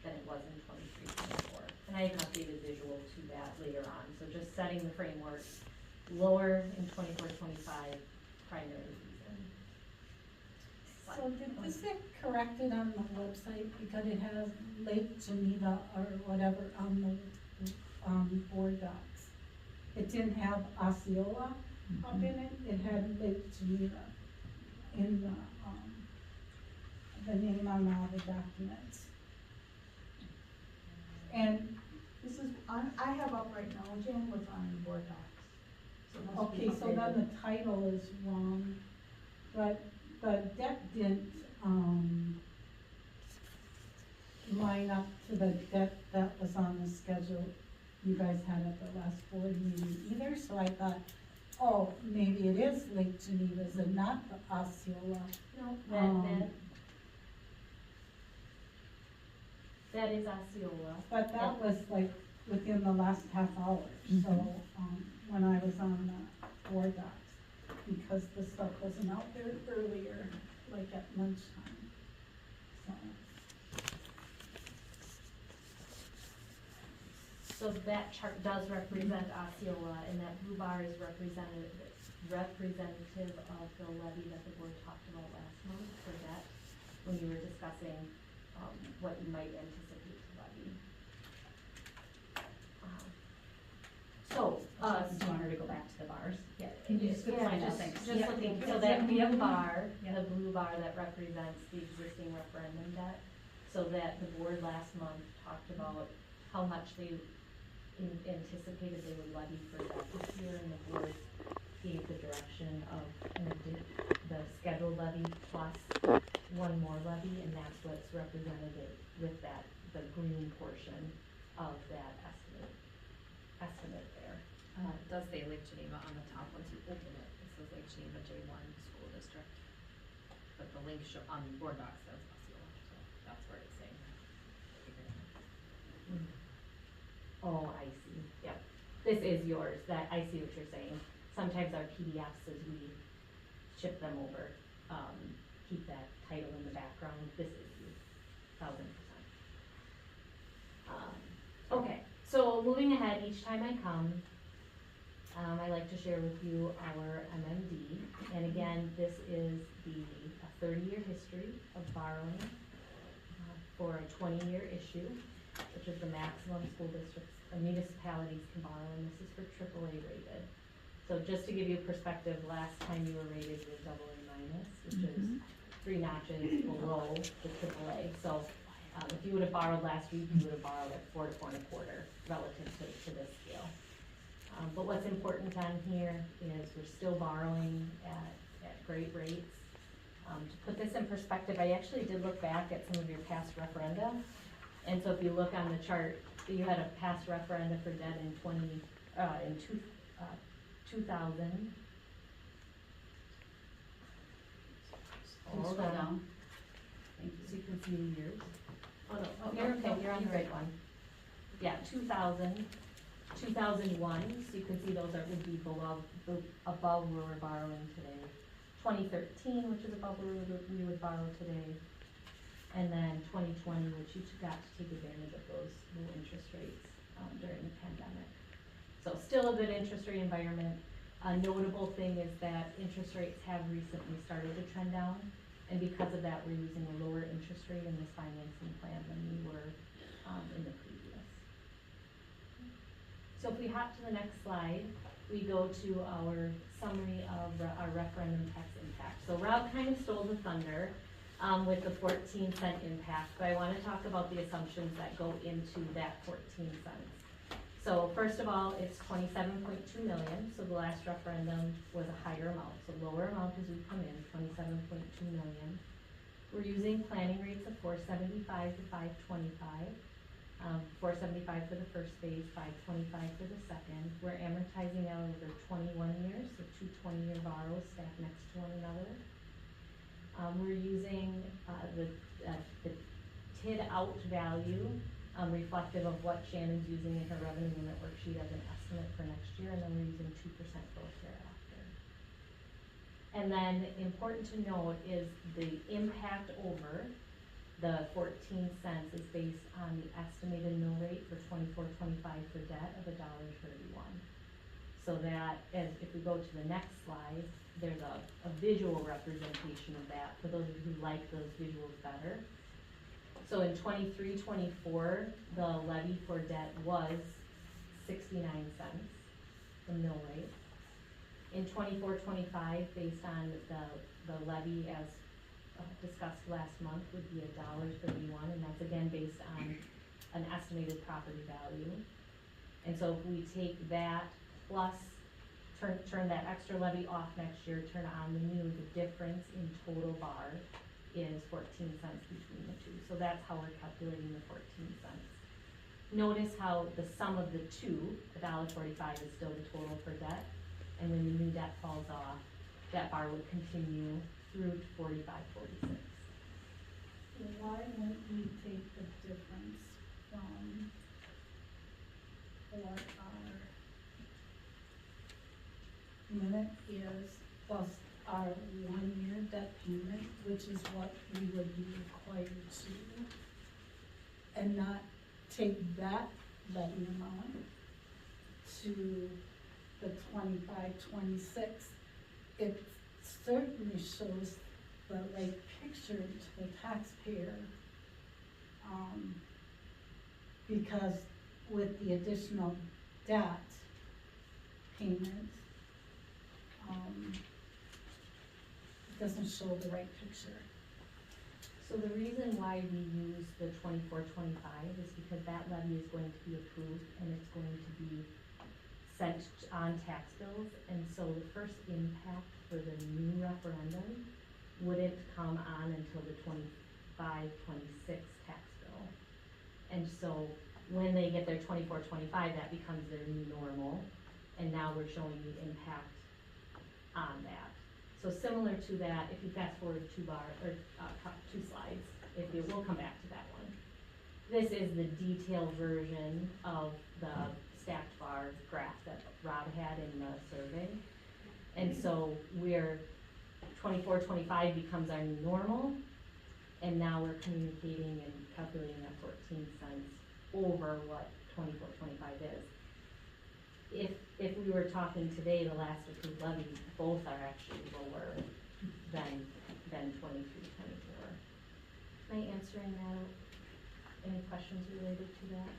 F: than it was in 23-24. And I have an updated visual to that later on. So just setting the framework, lower in 24-25, primary reason.
C: So did this get corrected on the website because it has Lake Geneva or whatever on the board docs? It didn't have Osceola up in it, it had Lake Geneva in the name on all the documents. And this is, I have up right now, Jan, what's on the board docs. So it must be
I: Okay, so then
C: updated.
I: the title is wrong, but the debt didn't, line up to the debt that was on the schedule you guys had at the last board meeting either, so I thought, oh, maybe it is Lake Geneva's and not the Osceola.
F: No, that is Osceola.
I: But that was like within the last half hour, so, when I was on the board docs, because the stuff wasn't out there earlier, like at lunchtime, so.
F: So that chart does represent Osceola, and that blue bar is representative of the levy that the board talked about last month for debt, when you were discussing, what you might anticipate to levy. Do you want her to go back to the bars? Yeah, can you just
B: Yeah,
F: find out
B: just,
F: things?
B: just
F: Yeah.
B: looking,
F: Yeah.
B: so that we have bar,
F: Yeah.
B: the blue bar that represents the existing referendum debt. So that the board last month talked about how much they anticipated they would levy for that this year, and the board gave the direction of the scheduled levy plus one more levy, and that's what's represented with that, the green portion of that estimate there. It does say Lake Geneva on the top once you open it, it says Lake Geneva J1 School District. But the link on board docs says Osceola, so that's where it's saying. Oh, I see, yep. This is yours, I see what you're saying. Sometimes our PDFs, as we ship them over, keep that title in the background. This is you, 1000%. Okay, so moving ahead, each time I come, I like to share with you our MMD. And again, this is the 30-year history of borrowing for a 20-year issue, which is the maximum school districts or municipalities can borrow, and this is for AAA rated. So just to give you perspective, last time you were rated with AA-, which is 3 notches below the AAA. So if you would have borrowed last week, you would have borrowed at 4 to 4 1/4 relative to this scale. But what's important on here is we're still borrowing at great rates. To put this in perspective, I actually did look back at some of your past referenda. And so if you look on the chart, you had a past referenda for debt in 2000.
F: Scroll down. Thank
B: So
F: you.
B: you can see the years. Oh, no,
F: Oh,
B: you're
F: no,
B: okay, you're on the right
F: you're
B: one. Yeah, 2000, 2001, so you can see those would be above where we're borrowing today. 2013, which is above where we would borrow today. And then 2020, which you got to take advantage of those low interest rates during the pandemic. So still a good interest rate environment. A notable thing is that interest rates have recently started to trend down. And because of that, we're using a lower interest rate in this financing plan than we were in the previous. So if we hop to the next slide, we go to our summary of our referendum tax impact. So Rob kind of stole the thunder with the 14-cent impact, but I want to talk about the assumptions that go into that 14 cents. So first of all, it's 27.2 million, so the last referendum was a higher amount, so lower amount as we come in, 27.2 million. We're using planning rates of 475 to 525. 475 for the first phase, 525 for the second. We're amortizing out over 21 years, so 2 20-year borrows stacked next to one another. We're using the TID out value, reflective of what Shannon's using in her revenue limit worksheet as an estimate for next year, and then we're using 2% growth thereafter. And then important to note is the impact over the 14 cents is based on the estimated mill rate for 24-25 for debt of $1.31. So that, if we go to the next slide, there's a visual representation of that for those of you who like those visuals better. So in 23-24, the levy for debt was 69 cents, the mill rate. In 24-25, based on the levy as discussed last month, would be $1.31, and that's again based on an estimated property value. And so if we take that plus turn that extra levy off next year, turn on the new, the difference in total bar is 14 cents between the two. So that's how we're calculating the 14 cents. Notice how the sum of the two, $1.45, is still the total for debt, and when the new debt falls off, that bar would continue through to 45.46.
C: Why wouldn't we take the difference from what our limit is plus our 1-year debt payment, which is what we would be required to, and not take that levy amount to the 25-26? It certainly shows the right picture to the taxpayer, because with the additional debt,
I: payment. It doesn't show the right picture.
B: So the reason why we use the 24-25 is because that levy is going to be approved and it's going to be sent on tax bills. And so the first impact for the new referendum wouldn't come on until the 25-26 tax bill. And so when they get their 24-25, that becomes their new normal. And now we're showing the impact on that. So similar to that, if you fast forward two slides, we'll come back to that one. This is the detailed version of the stacked bar graph that Rob had in the survey. And so 24-25 becomes our new normal, and now we're communicating and calculating that 14 cents over what 24-25 is. If we were talking today, the last approved levy, both are actually lower than 23-24. Am I answering that? Any questions related to that?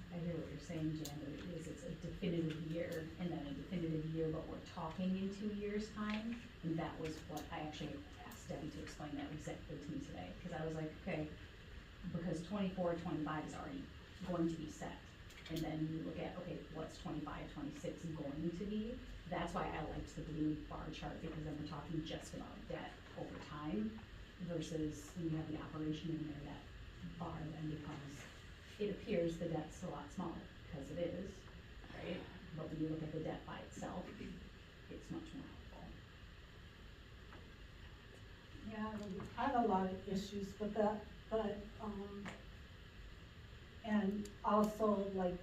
F: I hear what you're saying, Jan, that it's a definitive year, and then a definitive year, but we're talking in 2 years' time, and that was what I actually asked Debbie to explain that exactly to me today, because I was like, okay, because 24-25 is already going to be set, and then you look at, okay, what's 25-26 going to be? That's why I liked the blue bar chart, because then we're talking just about debt over time, versus when you have the operation in there, that bar then becomes, it appears the debt's a lot smaller, because it is, right? But when you look at the debt by itself, it's much more helpful.
I: Yeah, I have a lot of issues with that, but, and also like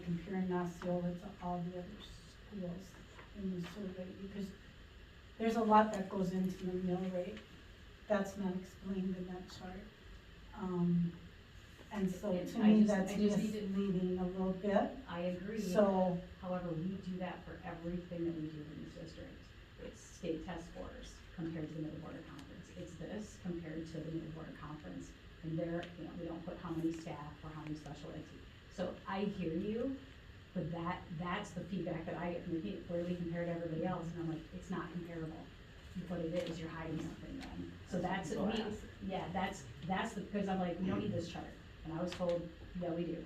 I: comparing Osceola to all the other schools in the survey, because there's a lot that goes into the mill rate. That's not explained in that chart. And so to me, that's misleading a little bit.
F: I agree.
I: So,
F: However, we do that for everything that we do in this district. It's state test scores compared to the middle border conference. It's this compared to the middle border conference. And there, we don't put how many staff or how many special ed. So I hear you, but that's the feedback that I get from the people, clearly compared to everybody else, and I'm like, it's not comparable. What it is, you're hiding something then. So that's me, yeah, that's the, because I'm like, we don't need this chart. And I was told, yeah, we do.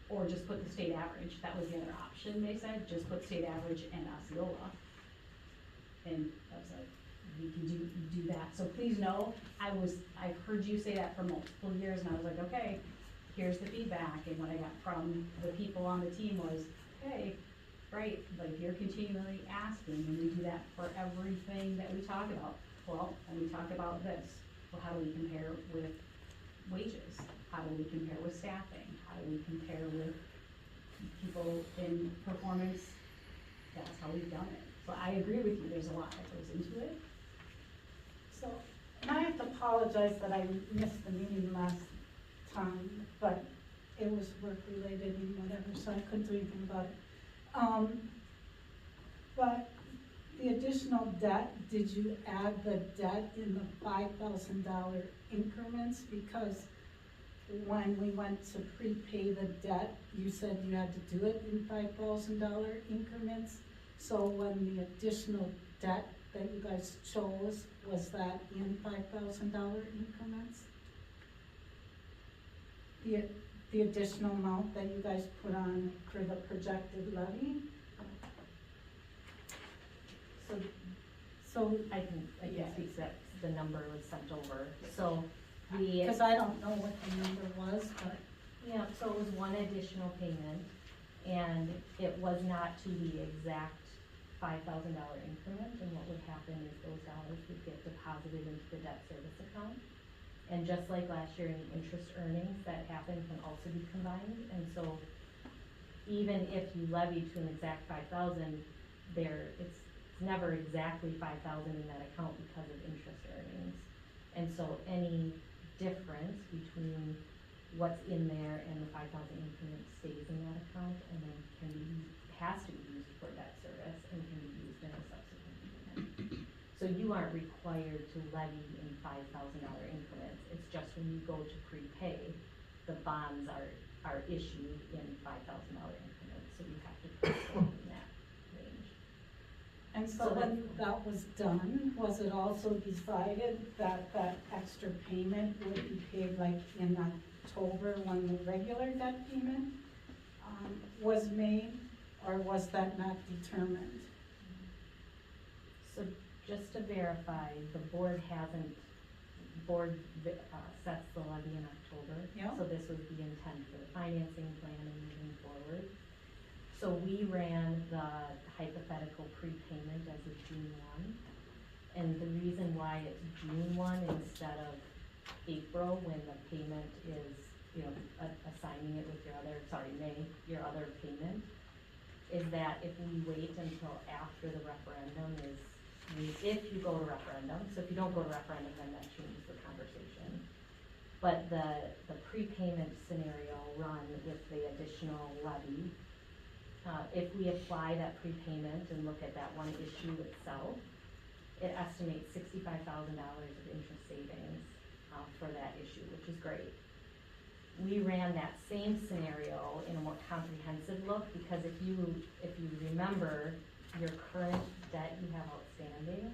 F: Or just put the state average. That was the other option, they said, just put state average and Osceola. And I was like, we can do that. So please know, I've heard you say that for multiple years, and I was like, okay, here's the feedback. And what I got from the people on the team was, hey, right, like you're continually asking, and we do that for everything that we talk about. Well, when we talk about this, well, how do we compare with wages? How do we compare with staffing? How do we compare with people in performance? That's how we've done it. So I agree with you, there's a lot that goes into it.
I: so, and I have to apologize that I missed the meeting last time, but it was work related and whatever, so I couldn't do anything about it. But the additional debt, did you add the debt in the $5,000 increments? Because when we went to prepay the debt, you said you had to do it in $5,000 increments. So when the additional debt that you guys chose, was that in $5,000 increments? The additional amount that you guys put on for the projected levy? So
B: I can speak to that, the number was sent over. So
I: because I don't know what the number was, but.
B: Yeah, so it was one additional payment, and it was not to the exact $5,000 increment, and what would happen is those dollars would get deposited into the debt service account. And just like last year, any interest earnings that happen can also be combined, and so even if you levy to an exact 5,000, it's never exactly 5,000 in that account because of interest earnings. And so any difference between what's in there and the 5,000 increment stays in that account, and then has to be used for debt service and can be used in a subsequent increment. So you aren't required to levy in $5,000 increments. It's just when you go to prepay, the bonds are
F: are issued in $5,000 increments, so you have to put it in that range.
C: And so when that was done, was it also decided that that extra payment would be paid like in October when the regular debt payment, was made, or was that not determined?
F: So just to verify, the board sets the levy in October.
C: Yeah.
F: So this was the intent for the financing plan and moving forward. So we ran the hypothetical prepayment as of June 1. And the reason why it's June 1 instead of April, when the payment is, you know, assigning it with May, your other payment, is that if we wait until after the referendum if you go to referendum, so if you don't go to referendum, then that changes the conversation. But the prepayment scenario run with the additional levy, if we apply that prepayment and look at that one issue itself, it estimates $65,000 of interest savings for that issue, which is great. We ran that same scenario in a more comprehensive look, because if you remember, your current debt you have outstanding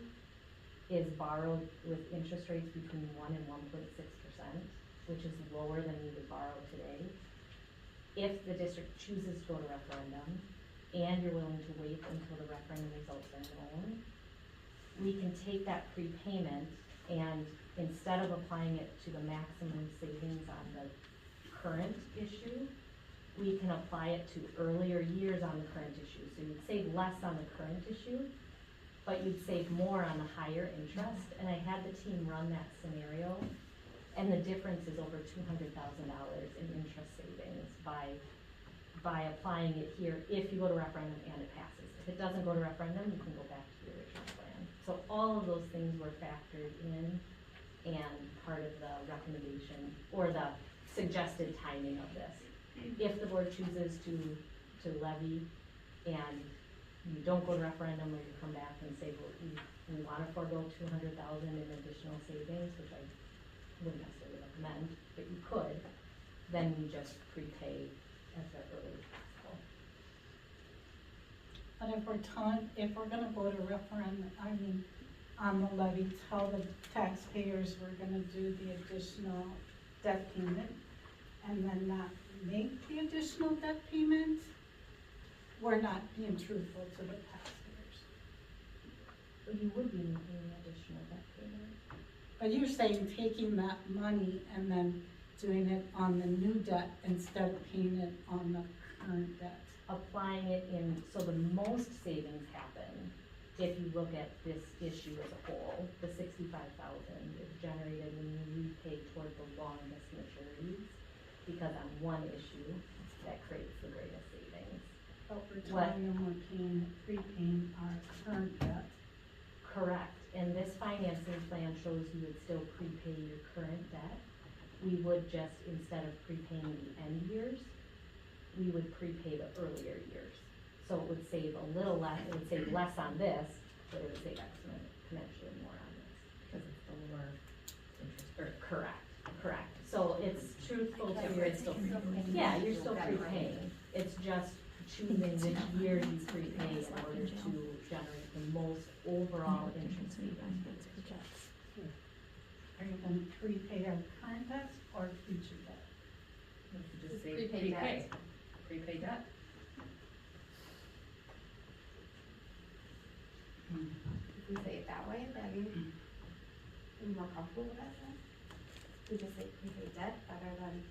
F: is borrowed with interest rates between 1 and 1.6%, which is lower than you would borrow today. If the district chooses to go to referendum, and you're willing to wait until the referendum results are known, we can take that prepayment and instead of applying it to the maximum savings on the current issue, we can apply it to earlier years on the current issue. So you'd save less on the current issue, but you'd save more on the higher interest. And I had the team run that scenario, and the difference is over $200,000 in interest savings by applying it here if you go to referendum and it passes. If it doesn't go to referendum, you can go back to the original plan. So all of those things were factored in and part of the recommendation or the suggested timing of this. If the board chooses to levy and you don't go to referendum, or you come back and say, well, we want to forego $200,000 in additional savings, which I wouldn't necessarily recommend, but you could, then you just prepay as early as possible.
C: But if we're gonna go to referendum, on the levy, tell the taxpayers we're gonna do the additional debt payment, and then not make the additional debt payment, we're not being truthful to the taxpayers.
F: But you would be making an additional debt payment.
C: But you're saying taking that money and then doing it on the new debt instead of paying it on the current debt.
F: Applying it in, so the most savings happen if you look at this issue as a whole. The $65,000 is generated when you repay toward the longest maturities, because on one issue, that creates the greatest savings.
C: But we're telling them we're prepaying our current debt.
F: Correct, and this financing plan shows you would still prepay your current debt. We would just, instead of prepaying the end years, we would prepay the earlier years. So it would save a little less, it would save less on this, but it would save exponentially more on this.
B: Because it's the lower interest, or
F: Correct. So it's truthful to your, yeah, you're still prepaying. It's just choosing which year you prepay in order to generate the most overall interest savings.
C: Are you gonna prepay our current debt or future debt?
B: just say
F: Prepay
B: prepay.
F: debt.
B: Prepay debt.
G: If we say it that way, then are you more comfortable with that then? We just say prepay debt better than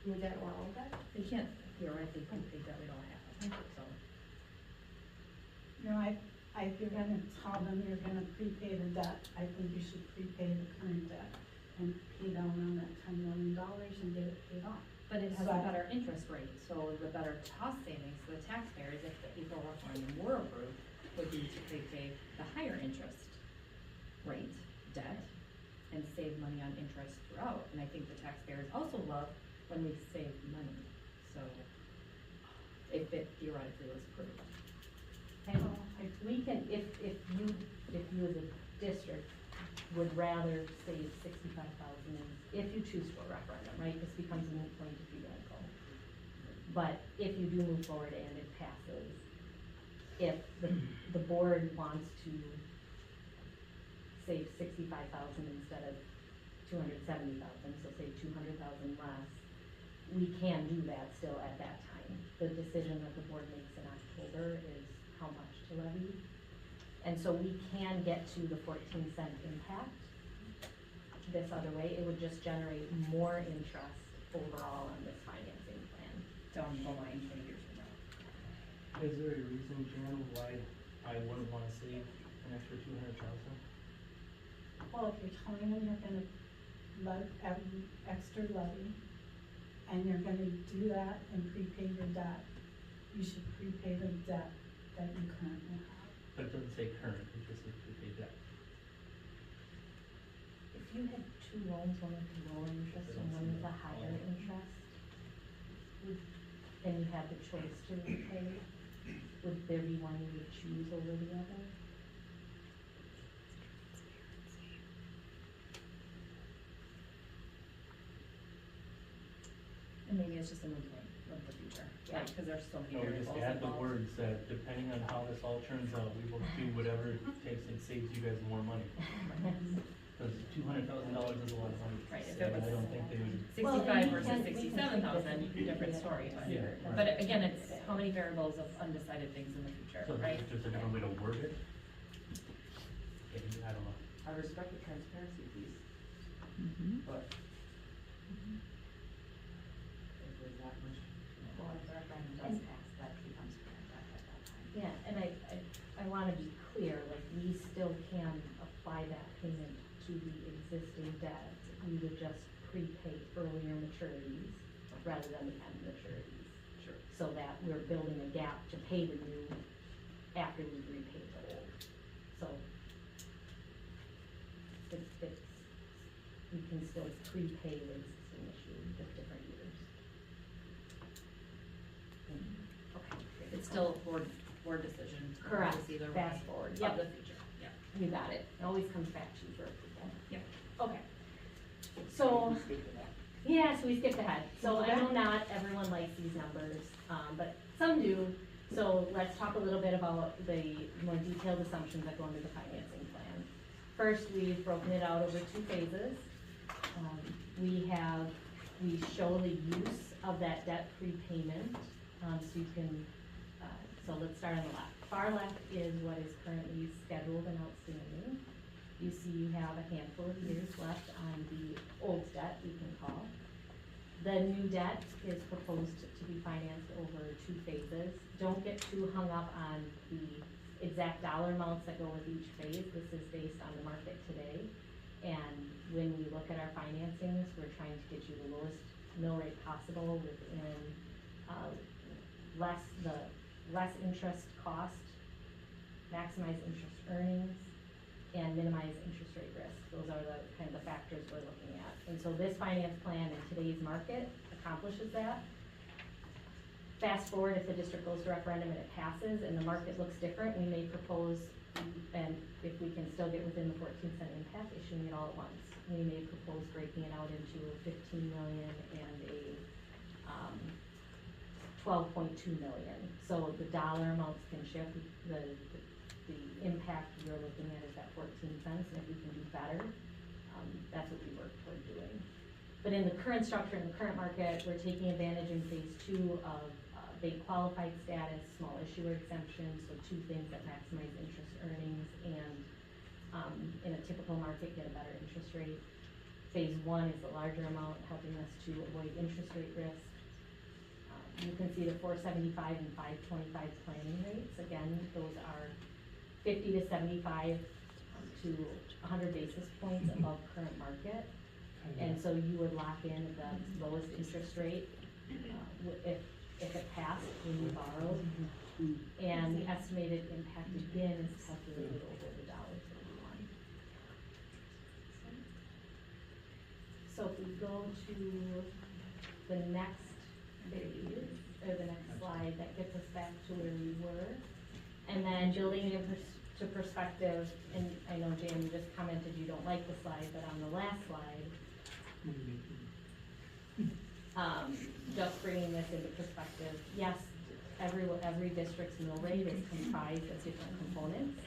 G: new debt or old debt?
B: You can't theoretically prepay debt we don't have, so.
C: No, if you're gonna tell them you're gonna prepay the debt, I think you should prepay the current debt and pay down on that $10 million and get it paid off.
B: But it has a better interest rate, so the better cost savings for the taxpayers if the April referendum were approved would be to prepay the higher interest rate debt and save money on interest throughout. And I think the taxpayers also love when we save money, so if it theoretically was approved.
F: And we can, if you as a district would rather save $65,000, if you choose for a referendum, right? This becomes a moot point if you don't go.
H: But if you do move forward and it passes, if the board wants to save $65,000 instead of $270,000, so say $200,000 less, we can do that still at that time. The decision that the board makes in October is how much to levy. And so we can get to the 14-cent impact this other way. It would just generate more interest overall on this financing plan.
B: Down the line 20 years from now.
J: Is there a reason, Jan, why I wouldn't wanna save an extra 200,000?
I: Well, if you're telling them you're gonna have an extra levy, and you're gonna do that and prepay your debt, you should prepay the debt that you currently have.
J: But it doesn't say current, it just says prepaid debt.
H: If you had two loans, one with lower interest and one with a higher interest, and you had the choice to repay, would there be one you would choose over the other?
B: And maybe it's just a movement of the future,
H: Yeah.
B: like, cause there's so many
J: No, we
B: variables
J: just add the
B: involved.
J: words that depending on how this all turns out, we will do whatever it takes and saves you guys more money. Cause $200,000 is a lot of money.
B: Right, if
J: And
B: it was
J: I don't think they would,
H: Well, and
B: 65
H: we
B: versus
H: can- we can
B: 67,000,
H: take this
B: different
H: and
B: story, but,
J: Yeah, right.
B: but again, it's how many variables of undecided things in the future,
J: so
B: right?
J: if there's a different way to word it. Maybe, I don't know.
D: I respect the transparency piece, but if there's that much,
F: Well, if the referendum does pass, that becomes current debt at that time.
H: Yeah, and I wanna be clear, like, we still can apply that payment to the existing debt. We would just prepay earlier maturities rather than the end maturities.
J: Sure.
H: So that we're building a gap to pay the new after we repay the old. So it's, we can still prepay the existing issue, just different years. Okay.
B: It's still a board decision.
H: Correct,
B: Either way
H: fast forward,
B: of
H: yep.
B: the future, yeah.
H: You got it. It always comes back to you for approval.
B: Yep.
H: Okay. So,
A: Skip to that.
H: yeah, so we skipped ahead. So I know not everyone likes these numbers, but some do. So let's talk a little bit about the more detailed assumptions that go into the financing plan. First, we've broken it out over 2 phases. We show the use of that debt prepayment, so you can, so let's start on the left. Far left is what is currently scheduled and outstanding. You see you have a handful of years left on the old debt, we can call. The new debt is proposed to be financed over 2 phases. Don't get too hung up on the exact dollar amounts that go with each phase. This is based on the market today. And when we look at our financings, we're trying to get you the lowest mill rate possible within, less interest cost, maximize interest earnings, and minimize interest rate risk. Those are the kind of the factors we're looking at. And so this finance plan in today's market accomplishes that. Fast forward, if the district goes to referendum and it passes and the market looks different, we may propose, and if we can still get within the 14-cent impact, issuing it all at once. We may propose breaking it out into a 15 million and a 12.2 million. So the dollar amounts can shift. The impact we're looking at is that 14 cents, and if we can do better, that's what we work toward doing. But in the current structure, in the current market, we're taking advantage in phase 2 of bank qualified status, small issuer exemption, so 2 things that maximize interest earnings and in a typical market get a better interest rate. Phase 1 is the larger amount, helping us to avoid interest rate risk. You can see the 475 and 525 planning rates. Again, those are 50 to 75 to 100 basis points above current market. And so you would lock in the lowest interest rate if it passed when you borrowed. And the estimated impact again is calculated over the $1.31. So if we go to the next page, or the next slide, that gets us back to where we were. And then building it to perspective, and I know Jan, you just commented you don't like the slide, but on the last slide, Just bringing this into perspective, yes, every district's mill rate is comprised of different components.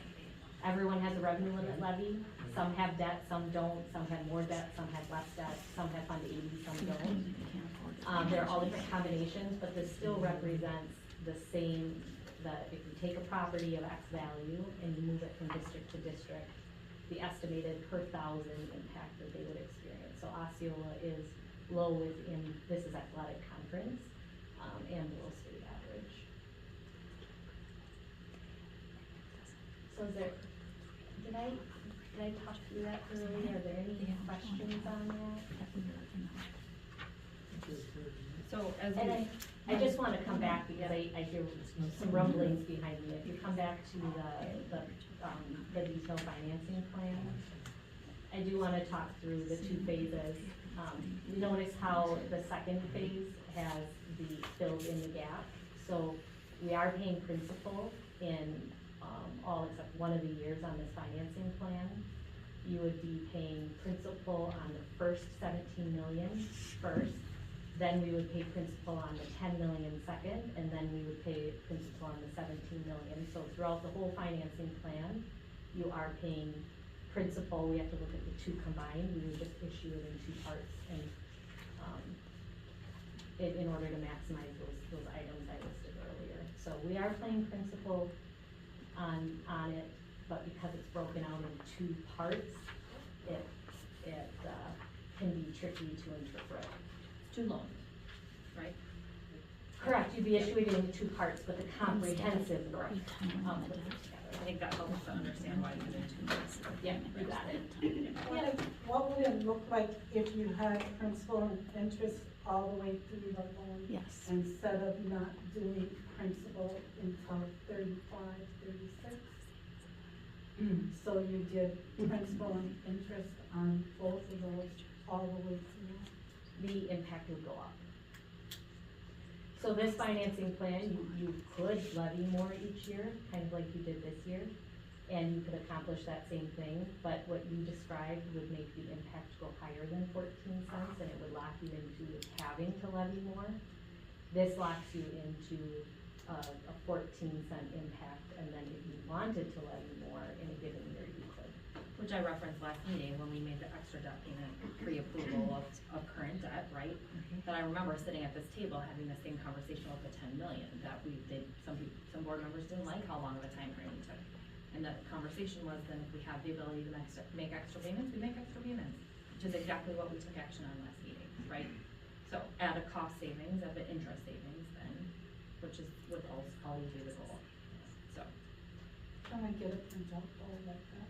H: Everyone has a revenue limit levy, some have debt, some don't, some have more debt, some have less debt, some have Fund 80, some don't. There are all different combinations, but this still represents the same, that if you take a property of X value and you move it from district to district, the estimated per thousand impact that they would experience. So Osceola is low within, this is athletic conference, and below state average. So is there, did I talk through that thoroughly? Are there any questions on that?
B: So as
H: And I just wanna come back because I hear some rumblings behind me. If you come back to the detailed financing plan, I do wanna talk through the two phases. Notice how the second phase has filled in the gap. So we are paying principal in, all except one of the years on this financing plan. You would be paying principal on the first 17 million first, then we would pay principal on the 10 million second, and then we would pay principal on the 17 million. So throughout the whole financing plan, you are paying principal. We have to look at the two combined. We would just issue it in two parts, and in order to maximize those items I listed earlier. So we are paying principal on it, but because it's broken out in two parts, it can be tricky to interpret.
B: two loans, right?
H: Correct, you'd be issuing it in two parts, but the comprehensive loan.
B: I think that helps to understand why it's in two loans.
H: Yeah, you got it.
C: Yeah, what would it look like if you had principal and interest all the way through the loan?
F: Yes.
C: Instead of not doing principal until 35, 36? So you did principal and interest on both of those all the way through?
H: The impact would go up. So this financing plan, you could levy more each year, kind of like you did this year, and you could accomplish that same thing, but what you described would make the impact go higher than 14 cents, and it would lock you into having to levy more. This locks you into a 14-cent impact, and then if you wanted to levy more in a given year, you could.
B: Which I referenced last meeting when we made the extra debt payment pre-approval of current debt, right? That I remember sitting at this table having the same conversation about the 10 million, that some board members didn't like how long of a time frame we took. And the conversation was, then if we have the ability to make extra payments, we make extra payments, which is exactly what we took action on last meeting, right? So add a cost savings of the interest savings then, which would always be the goal, so.
C: Can I get a printout all like that?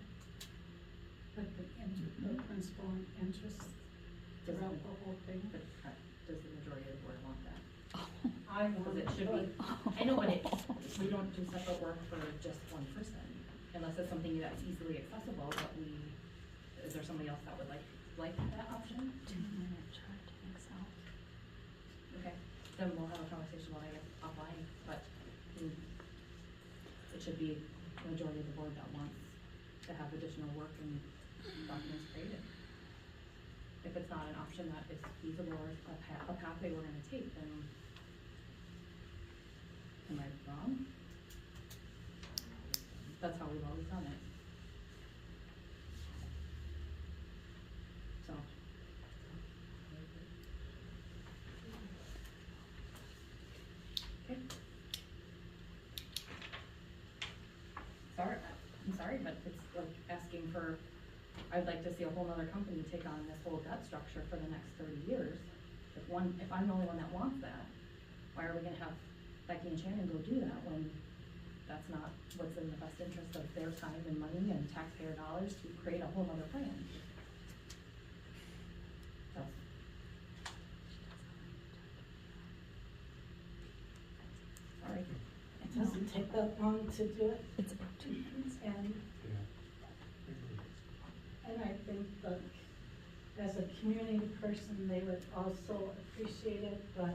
C: Like the principal and interest throughout the whole thing?
B: But does the majority of the board want that?
C: I
B: Because
C: want
B: it should be, I know, but we don't do separate work for just one person, unless it's something that's easily accessible, but is there somebody else that would like that option?
F: 2-minute chart in Excel.
B: Okay, then we'll have a conversation when I get offline, but it should be the majority of the board that wants to have additional work and documents created. If it's not an option that is feasible or a pathway we're gonna take, then am I wrong? That's how we've always done it. So. Okay. I'm sorry, but it's like asking for, I'd like to see a whole nother company take on this whole debt structure for the next 30 years. If I'm the only one that wants that, why are we gonna have Becky and Shannon go do that when that's not what's in the best interest of their time and money and taxpayer dollars to create a whole nother plan? So. Sorry.
C: It doesn't take that long to do it.
F: It's about 2 minutes.
C: And I think that as a community person, they would also appreciate it, but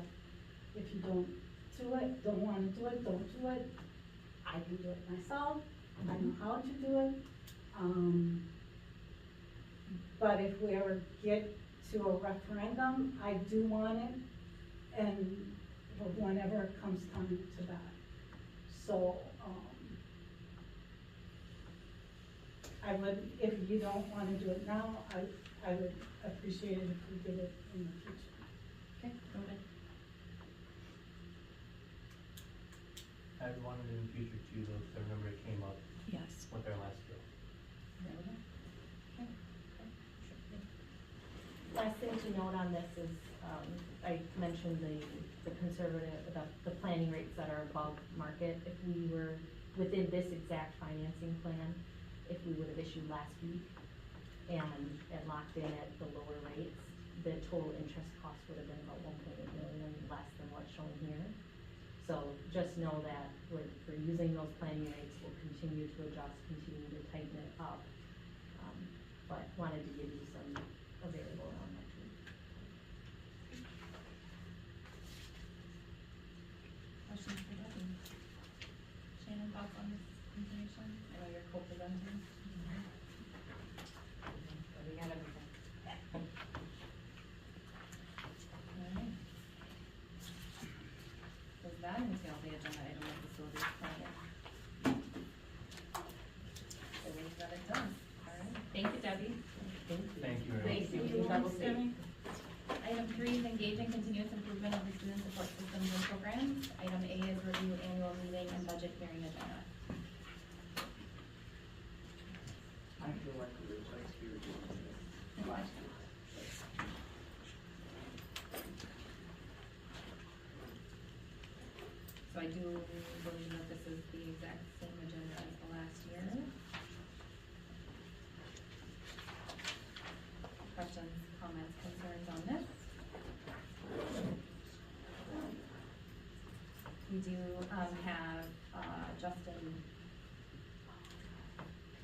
C: if you don't do it, don't wanna do it, don't do it. I can do it myself, I know how to do it. But if we ever get to a referendum, I do want it
I: and whenever it comes time to that. So, I would, if you don't wanna do it now, I would appreciate it if we did it in the future.
B: Okay, noted.
J: I'd want it in the future too, though, 'cause I remember it came up
F: Yes.
J: with our last bill.
H: Last thing to note on this is, I mentioned the conservative, the planning rates that are above market. If we were within this exact financing plan, if we would have issued last week and locked in at the lower rates, the total interest cost would have been about 1.8 million less than what's shown here. So just know that we're using those planning rates, we'll continue to adjust, continue to tighten it up. But wanted to give you a variable around that too.
F: Questions for Debbie? Shannon, thoughts on this information? I know you're co-presenting.
B: We got everything.
F: Alright. Does that entail the agenda item of facilities plan? I believe that it does. Alright, thank you, Debbie.
J: Thank you very much.
F: Thank you. Double safe. Item 3 is engage in continuous improvement of the student support systems and programs. Item A is review annual meeting and budget hearing agenda.
K: I feel like we were just here doing this last year.
F: So I do believe that this is the exact same agenda as the last year. Questions, comments, concerns on this? We do, have,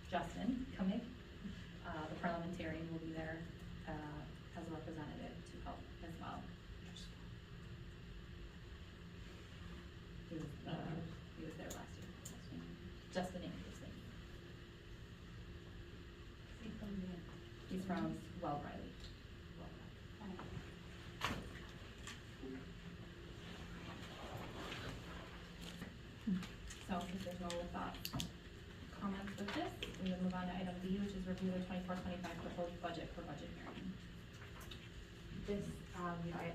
F: Justin coming. The parliamentarian will be there, as a representative to help as well. He was there last year. Justin Andrews. He's from Well Riley. So if there's no comments with this, we will move on to item B, which is review the 24-25 proposed budget for budget hearing.
L: This, I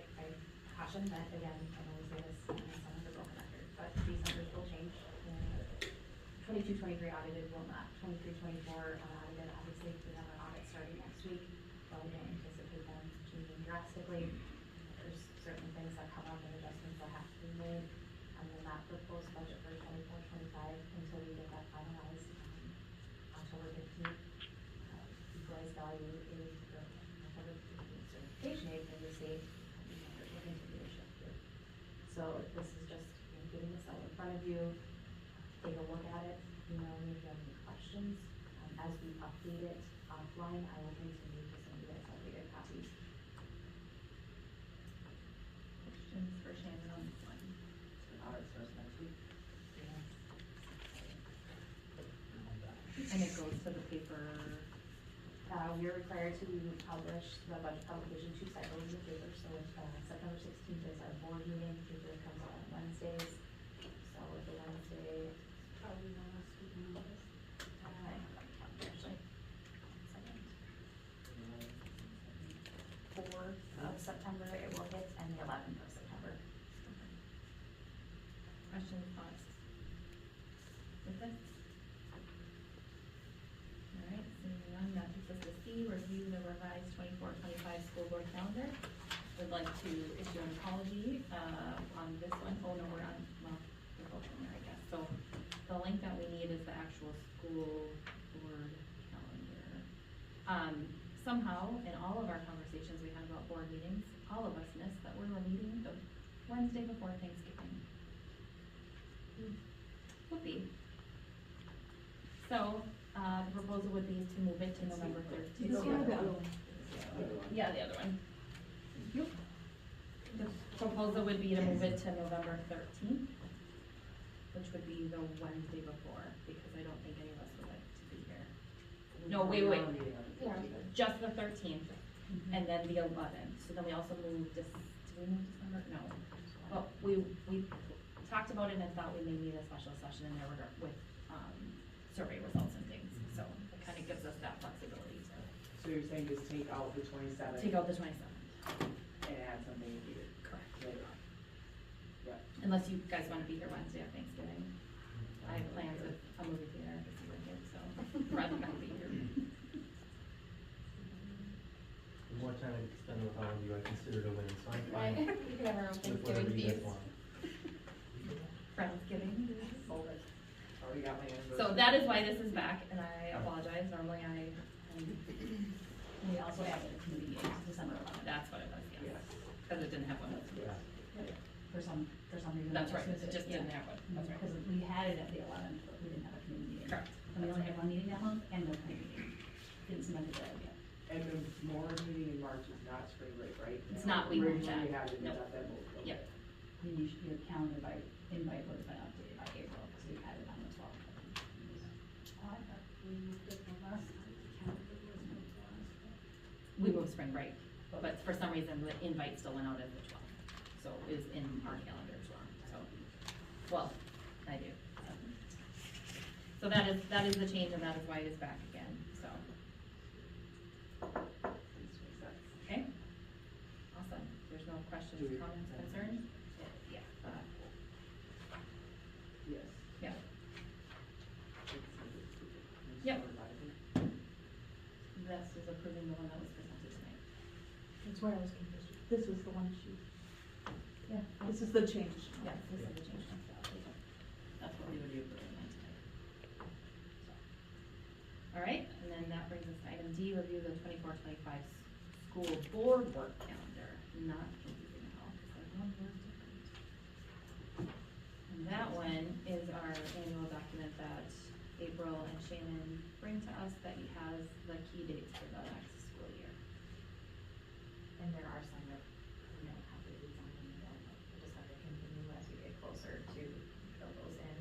L: caution that, again, I always say this, and some of the broken record, but these numbers will change. 22-23 audited will not, 23-24 unaudited, obviously, we have our audit starting next week, but we don't anticipate them changing drastically. There's certain things that come up and adjustments that have to be made, and then that proposed budget for 24-25 until we get that finalized, October 15th. Equalized value is the October 15th certification aid from the state, looking to leadership here. So this is just getting this out in front of you, take a look at it, if you have any questions. As we update it offline, I will continue to send you guys updated copies.
F: Questions for Shannon on this one?
K: Audit starts next week.
F: And it goes to the paper.
L: We are required to publish the budget publication 2 cycles in the paper, so September 16th is our board meeting, paper comes out on Wednesdays. So the Wednesday,
I: Probably the last week in August.
L: actually, 4th of September it will hit, and the 11th of September.
F: Questions, thoughts? With this? Alright, seeing none, that takes us to C, review the revised 24-25 school board calendar. Would like to issue an apology, on this one. Oh no, we're on, well, we're both in there, I guess. So the link that we need is the actual school board calendar. Somehow, in all of our conversations we had about board meetings, all of us missed that we were meeting the Wednesday before Thanksgiving. Whoopee. So, the proposal would be to move it to November 13th. Yeah, the other one. Thank you. The proposal would be to move it to November 13th, which would be the Wednesday before, because I don't think any of us would like to be here. No, wait. Just the 13th, and then the 11th. So then we also moved this to
L: beginning of December, no. Well, we talked about it and thought we may need a special session in there with, survey results and things, so it kinda gives us that flexibility to
D: So you're saying just take out the 27th?
L: take out the 27th.
D: And add something here?
L: Correct.
D: Later on. Yeah.
L: Unless you guys wanna be here Wednesday at Thanksgiving. I have plans with a movie theater to see my kids, so rather not be here.
J: The more time I can spend with all of you, I consider it a win, so I'm
L: Right,
J: fine
L: we can have our own
J: with whatever
L: Thanksgiving
J: you guys
L: feast.
J: want.
L: Friendsgiving.
D: Already got my anniversary.
L: So that is why this is back, and I apologize, normally
F: We also added a committee meeting to December 11th.
L: that's what it was, yes,
D: Yes.
L: cause it didn't have one.
J: Yeah.
F: For some reason.
L: That's
F: we
L: right,
F: missed
L: it just didn't have one, that's right.
F: Because we had it at the 11th, but we didn't have a committee meeting.
L: Correct.
F: And we only had one meeting that month and no committee meeting. Didn't seem like a good idea.
D: And the more meeting in March is not spring break, right?
L: It's not, we moved
D: Originally
L: that.
D: had it, we
L: Nope.
D: got that moved. Okay.
L: Yep.
F: Your calendar invite would have been updated by April, because we had it on the 12th.
I: I thought we moved it the last time, the calendar was moved last time.
L: We moved spring break, but for some reason, the invite still went out as the 12th, so it was in our calendars wrong, so, well, I do. So that is the change, and that is why it is back again, so. Okay, awesome, there's no questions, comments, concerns? Yeah.
D: Yes.
L: Yeah. Yep. This is approving the one that was presented tonight.
I: That's where I was confused. This was the one she, yeah, this is the change.
L: Yeah, this is the change. That's what we would be approving on tonight. So. All right, and then that brings us to item D, review the 24-25 school board work calendar. Not confusing at all, because everyone was different. And that one is our annual document that April and Shannon bring to us that has the key dates for the next school year.
B: And there are some that we don't have the dates on them, we'll just have to continue as we get closer to fill those in,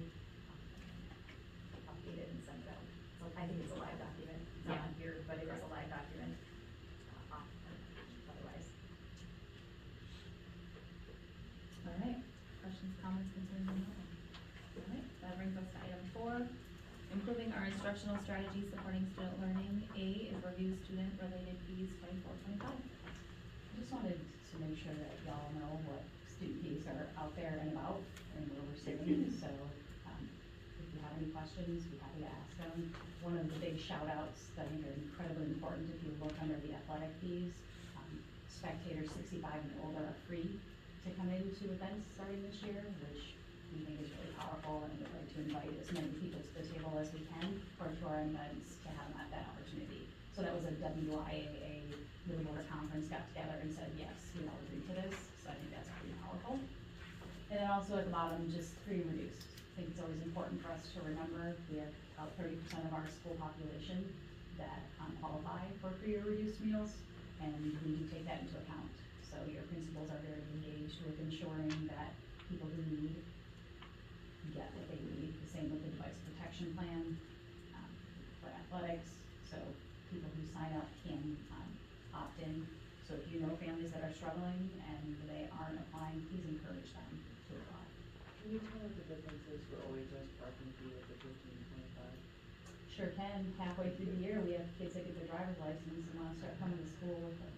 B: update it and send it out. So I think it's a live document, it's not on here, but it is a live document, otherwise.
L: All right, questions, comments, concerns on that one? All right, that brings us to item 4, improving our instructional strategies supporting student learning. A is review student-related fees 24-25.
F: I just wanted to make sure that y'all know what student fees are out there and about and where we're sitting, so, if you have any questions, we're happy to ask them. One of the big shout outs that I think are incredibly important, if you look under the athletic fees, spectators 65 and older are free to come into events starting this year, which we think is really powerful, and we'd like to invite as many people to the table as we can, or to our events, to have that opportunity. So that was a WIAA Middle Board Conference got together and said, yes, we all agree to this, so I think that's pretty powerful. And then also at the bottom, just free and reduced. I think it's always important for us to remember, we have about 30% of our school population that qualify for free or reduced meals, and we do take that into account. So your principals are very engaged with ensuring that people who need get what they need. The same with the device protection plan for athletics. So people who sign up can opt in. So if you know families that are struggling and they aren't applying, please encourage them to apply.
D: Can you tell us the differences for OHS parking fee at the 15-25?
F: Sure can. Halfway through the year, we have kids that get their driver's license and want to start coming to school with them.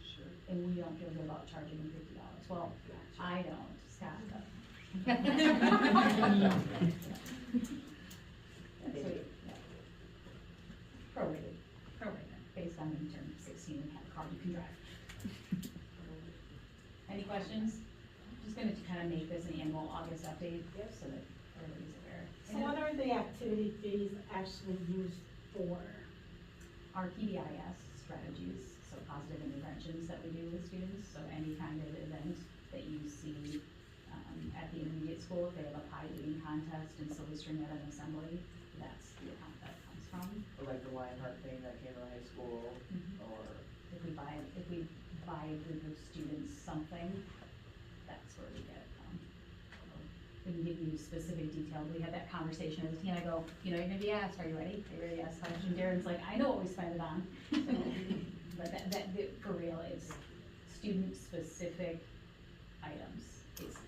D: Sure.
F: And we don't feel good about charging them $50. Well,
D: Gotcha.
F: I don't, Scott does. Prorated.
L: Prorated.
F: Based on when you turn 16 and have a car you can drive. Any questions? Just gonna kind of make this an annual August update, so that everybody's aware.
I: So what are the activity fees actually used for?
F: Our PBIS strategies, so positive interventions that we do with students, so any kind of event that you see at the intermediate school, if they have a pie eating contest and silly string at an assembly, that's the account that comes from.
D: Or like the Lionheart thing that came to high school, or
F: If we buy a group of students something, that's where we get it from. We can give you specific details. We had that conversation as a team. I go, you know, you're gonna be asked, are you ready? Are you ready to ask questions? Darren's like, I know what we spend it on. But that, for real, it's student-specific items.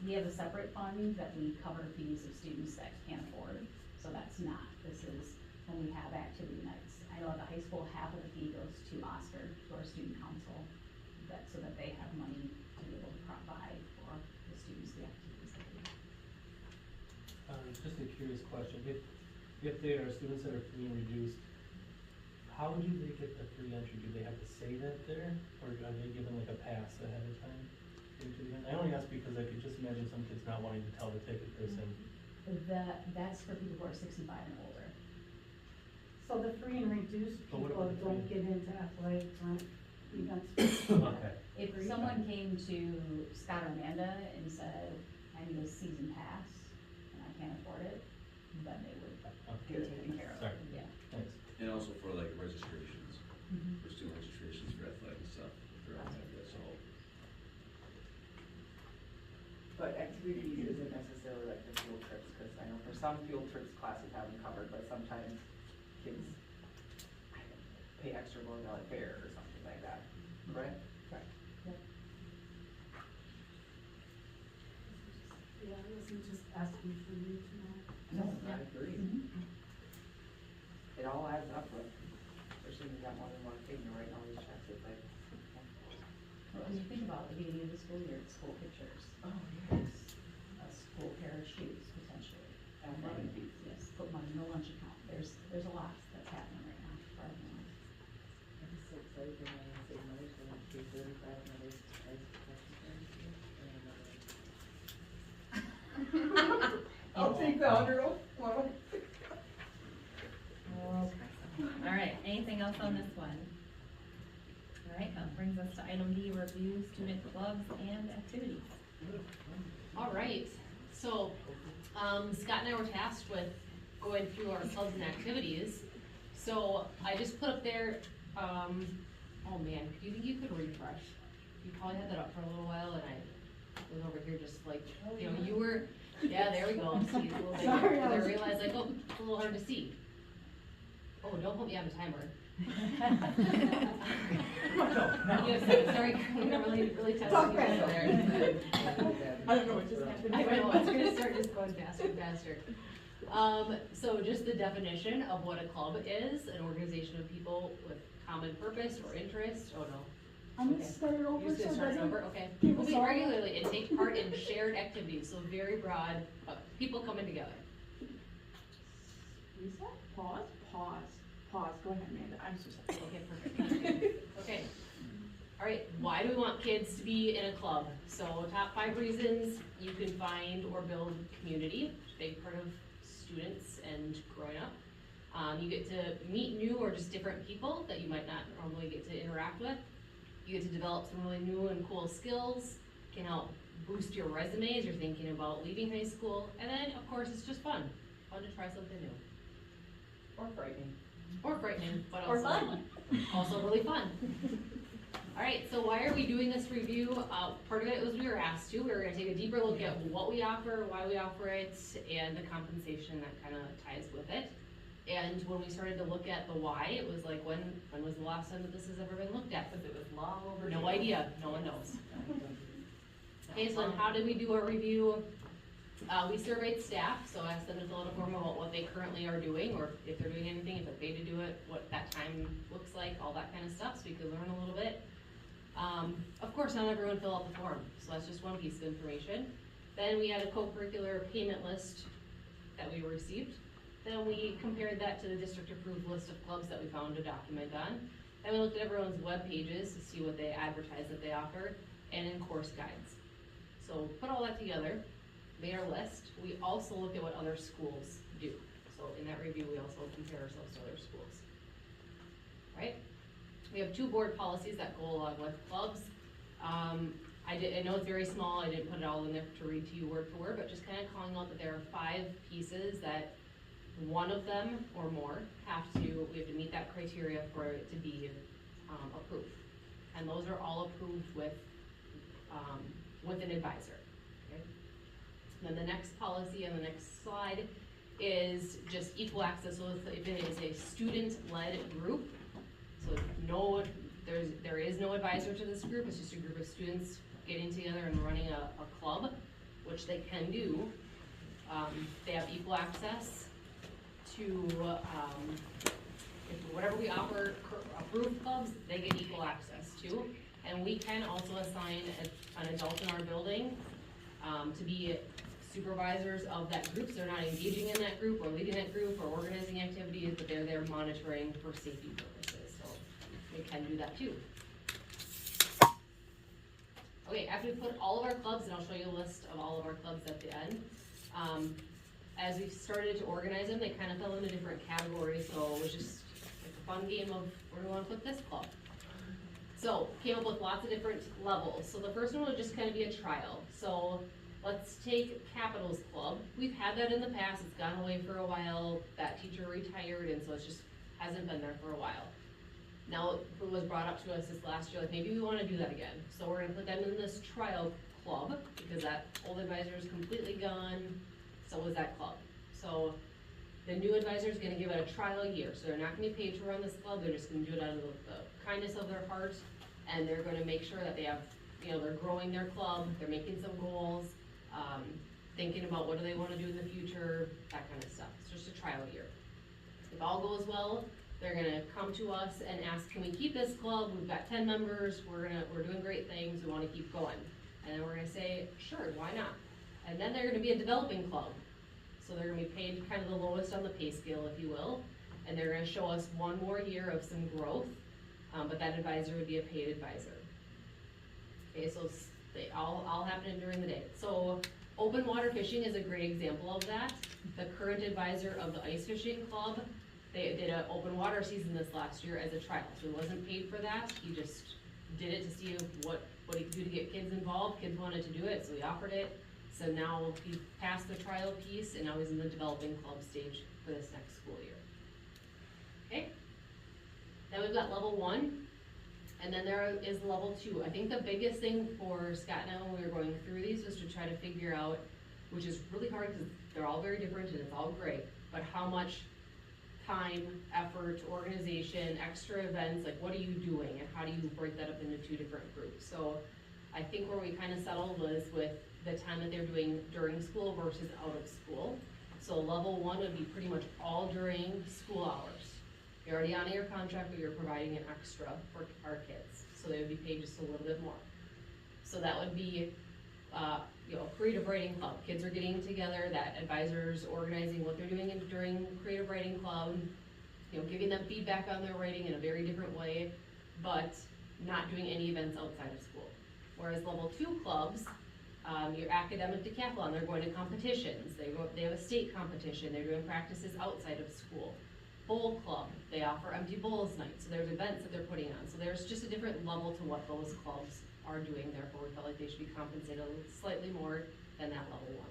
F: We have a separate fund that we cover fees of students that can't afford, so that's not, this is when we have activity nights. I know at the high school, half of the fee goes to Oscar, to our student council, so that they have money to be able to provide for the students the activities that they do.
J: Just a curious question, if they are students that are free and reduced, how do they get the free entry? Do they have to say that there, or are they given like a pass ahead of time into the event? I only ask because I could just imagine some kids not wanting to tell the ticket person.
F: That's for people who are 65 and older.
I: So the free and reduced
J: But what
I: people
J: about the
I: don't
J: free?
I: get into athletic events.
J: Okay.
F: If someone came to Scott or Amanda and said, I need a season pass and I can't afford it, then they would
J: Okay.
F: be taken care of.
J: Sorry.
F: Yeah.
J: Thanks.
M: And also for like registrations,
F: Mhm.
M: for student registrations for athletic and stuff, if they're on that, that's all.
D: But activities isn't necessarily like the field trips, cause I know for some field trips, classes have them covered, but sometimes kids, I don't know, pay extra going to like fair or something like that, right? Right.
I: Yeah, I wasn't just asking for you to know.
D: No, I agree.
F: Mhm.
D: It all adds up, but especially when you got more than one kid, you're writing all these checks, it's like.
F: Well, when you think about the beginning of the school year, it's school pictures.
D: Oh,
F: It's a school pair of shoes potentially. And
D: Athletic
F: then,
D: fees.
F: yes, put money in the lunch account. There's a lot that's happening right now for our families.
D: I'm so excited for my save money, so I'm sure 35 another ice I'll take the 100.
B: All right, anything else on this one? All right, that brings us to item D, review student clubs and activities.
N: All right, so, Scott and I were tasked with going through our clubs and activities. So I just put up there, oh man, do you think you could refresh? You probably had that up for a little while and I was over here just like, you know, you were, yeah, there we go, see, it's a little bit,
I: Sorry,
N: because I
I: I was
N: realized like, oh, it's a little hard to see. Oh, don't put me on the timer. Yeah, sorry, we're gonna really test
D: Talk
N: you
D: fast.
N: there.
D: I don't know what just happened.
N: I know, it's gonna start just going faster and faster. So just the definition of what a club is, an organization of people with common purpose or interest, oh no.
I: I'm gonna
N: Okay.
I: start it over,
N: You're just
I: so
N: gonna
I: it
N: start it
I: doesn't
N: over, okay.
I: give
N: Will
I: us
N: meet
I: all-
N: regularly and take part in shared activities, so very broad, people coming together.
D: Reset, pause, go ahead, Amanda, I'm so sorry.
N: Okay, perfect. Okay. All right, why do we want kids to be in a club? So top 5 reasons you can find or build community, big part of students and growing up. You get to meet new or just different people that you might not normally get to interact with. You get to develop some really new and cool skills, can help boost your resume as you're thinking about leaving high school. And then, of course, it's just fun to try something new.
D: Or frightening.
N: Or frightening, but
B: Or
N: also,
B: fun.
N: also really fun. All right, so why are we doing this review? Part of it was we were asked to. We were gonna take a deeper look at what we offer, why we offer it, and the compensation that kind of ties with it. And when we started to look at the why, it was like, when was the last time that this has ever been looked at?
D: Because it was long overdue.
N: No idea, no one knows. Okay, so then how did we do our review? We surveyed staff, so asked them to fill out a form about what they currently are doing, or if they're doing anything, if they're paid to do it, what that time looks like, all that kind of stuff, so we could learn a little bit. Of course, not everyone filled out the form, so that's just one piece of information. Then we had a co-curricular payment list that we received. Then we compared that to the district-approved list of clubs that we found a document on. Then we looked at everyone's web pages to see what they advertise that they offer, and in course guides. So put all that together, made our list. We also looked at what other schools do. So in that review, we also compare ourselves to other schools. Right? We have 2 board policies that go along with clubs. I know it's very small, I didn't put it all in there to read to you word for word, but just kind of calling out that there are 5 pieces that one of them or more we have to meet that criteria for it to be approved. And those are all approved with an advisor. Okay? Then the next policy on the next slide is just equal access. So if it is a student-led group, so there is no advisor to this group, it's just a group of students getting together and running a club, which they can do. They have equal access to, whatever we offer approved clubs, they get equal access to. And we can also assign an adult in our building, to be supervisors of that group, so they're not engaging in that group or leading that group or organizing activities, but they're there monitoring for safety purposes, so we can do that too. Okay, after we put all of our clubs, and I'll show you a list of all of our clubs at the end, as we started to organize them, they kind of fell into different categories, so it was just like a fun game of where do we want to put this club. So, came up with lots of different levels. So the first one would just kind of be a trial. So let's take Capitals Club. We've had that in the past, it's gone away for a while, that teacher retired, and so it just hasn't been there for a while. Now, it was brought up to us this last year, like maybe we wanna do that again. So we're gonna put them in this trial club, because that old advisor is completely gone, so was that club. So the new advisor is gonna give it a trial year, so they're not gonna be paid to run this club, they're just gonna do it out of the kindness of their heart, and they're gonna make sure that they have, they're growing their club, they're making some goals, thinking about what do they wanna do in the future, that kind of stuff. It's just a trial year. If all goes well, they're gonna come to us and ask, can we keep this club? We've got 10 members, we're doing great things, we wanna keep going. And then we're gonna say, sure, why not? And then they're gonna be a developing club. So they're gonna be paid kind of the lowest on the pay scale, if you will. And they're gonna show us one more year of some growth, but that advisor would be a paid advisor. Okay, so they all happening during the day. So open water fishing is a great example of that. The current advisor of the ice fishing club, they did an open water season this last year as a trial. So he wasn't paid for that, he just did it to see what he could do to get kids involved. Kids wanted to do it, so he offered it. So now he passed the trial piece, and now he's in the developing club stage for this next school year. Okay? Then we've got level 1, and then there is level 2. I think the biggest thing for Scott and I when we were going through these was to try to figure out, which is really hard because they're all very different and it's all great, but how much time, effort, organization, extra events, like what are you doing and how do you break that up into 2 different groups? So I think where we kind of settled was with the time that they're doing during school versus out of school. So level 1 would be pretty much all during school hours. You're already on your contract, but you're providing an extra for our kids. So they would be paid just a little bit more. So that would be, creative writing club. Kids are getting together, that advisor's organizing what they're doing during creative writing club, giving them feedback on their writing in a very different way, but not doing any events outside of school. Whereas level 2 clubs, your academic decathlon, they're going to competitions, they have a state competition, they're doing practices outside of school. Bowl club, they offer empty bowls night, so there's events that they're putting on. So there's just a different level to what those clubs are doing, therefore we felt like they should be compensated slightly more than that level 1.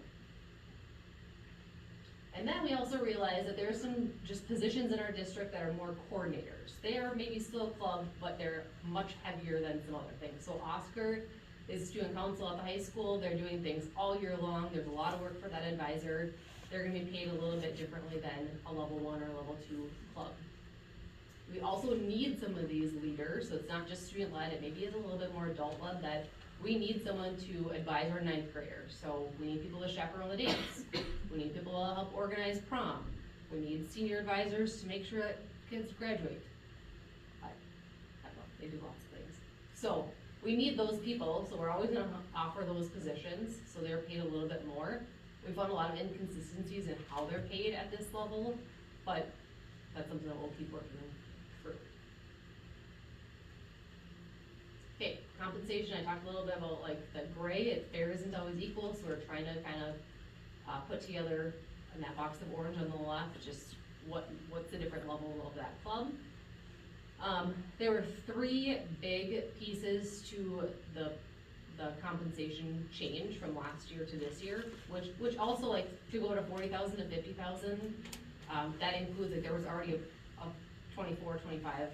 N: And then we also realized that there are some just positions in our district that are more coordinators. They are maybe still a club, but they're much heavier than some other things. So Oscar is student council at the high school, they're doing things all year long, there's a lot of work for that advisor. They're gonna be paid a little bit differently than a level 1 or level 2 club. We also need some of these leaders, so it's not just student led, it maybe is a little bit more adult led, that we need someone to advise our 9th graders. So we need people to chaperone the dance, we need people to help organize prom, we need senior advisors to make sure that kids graduate. I don't know, they do lots of things. So we need those people, so we're always gonna offer those positions, so they're paid a little bit more. We found a lot of inconsistencies in how they're paid at this level, but that's something that we'll keep working through. Okay, compensation, I talked a little bit about like the gray, fair isn't always equal, so we're trying to kind of put together in that box of orange on the left, just what's the different level of that club. There were 3 big pieces to the compensation change from last year to this year, which also, like, to go to 40,000 to 50,000, that includes, like, there was already a 24, 25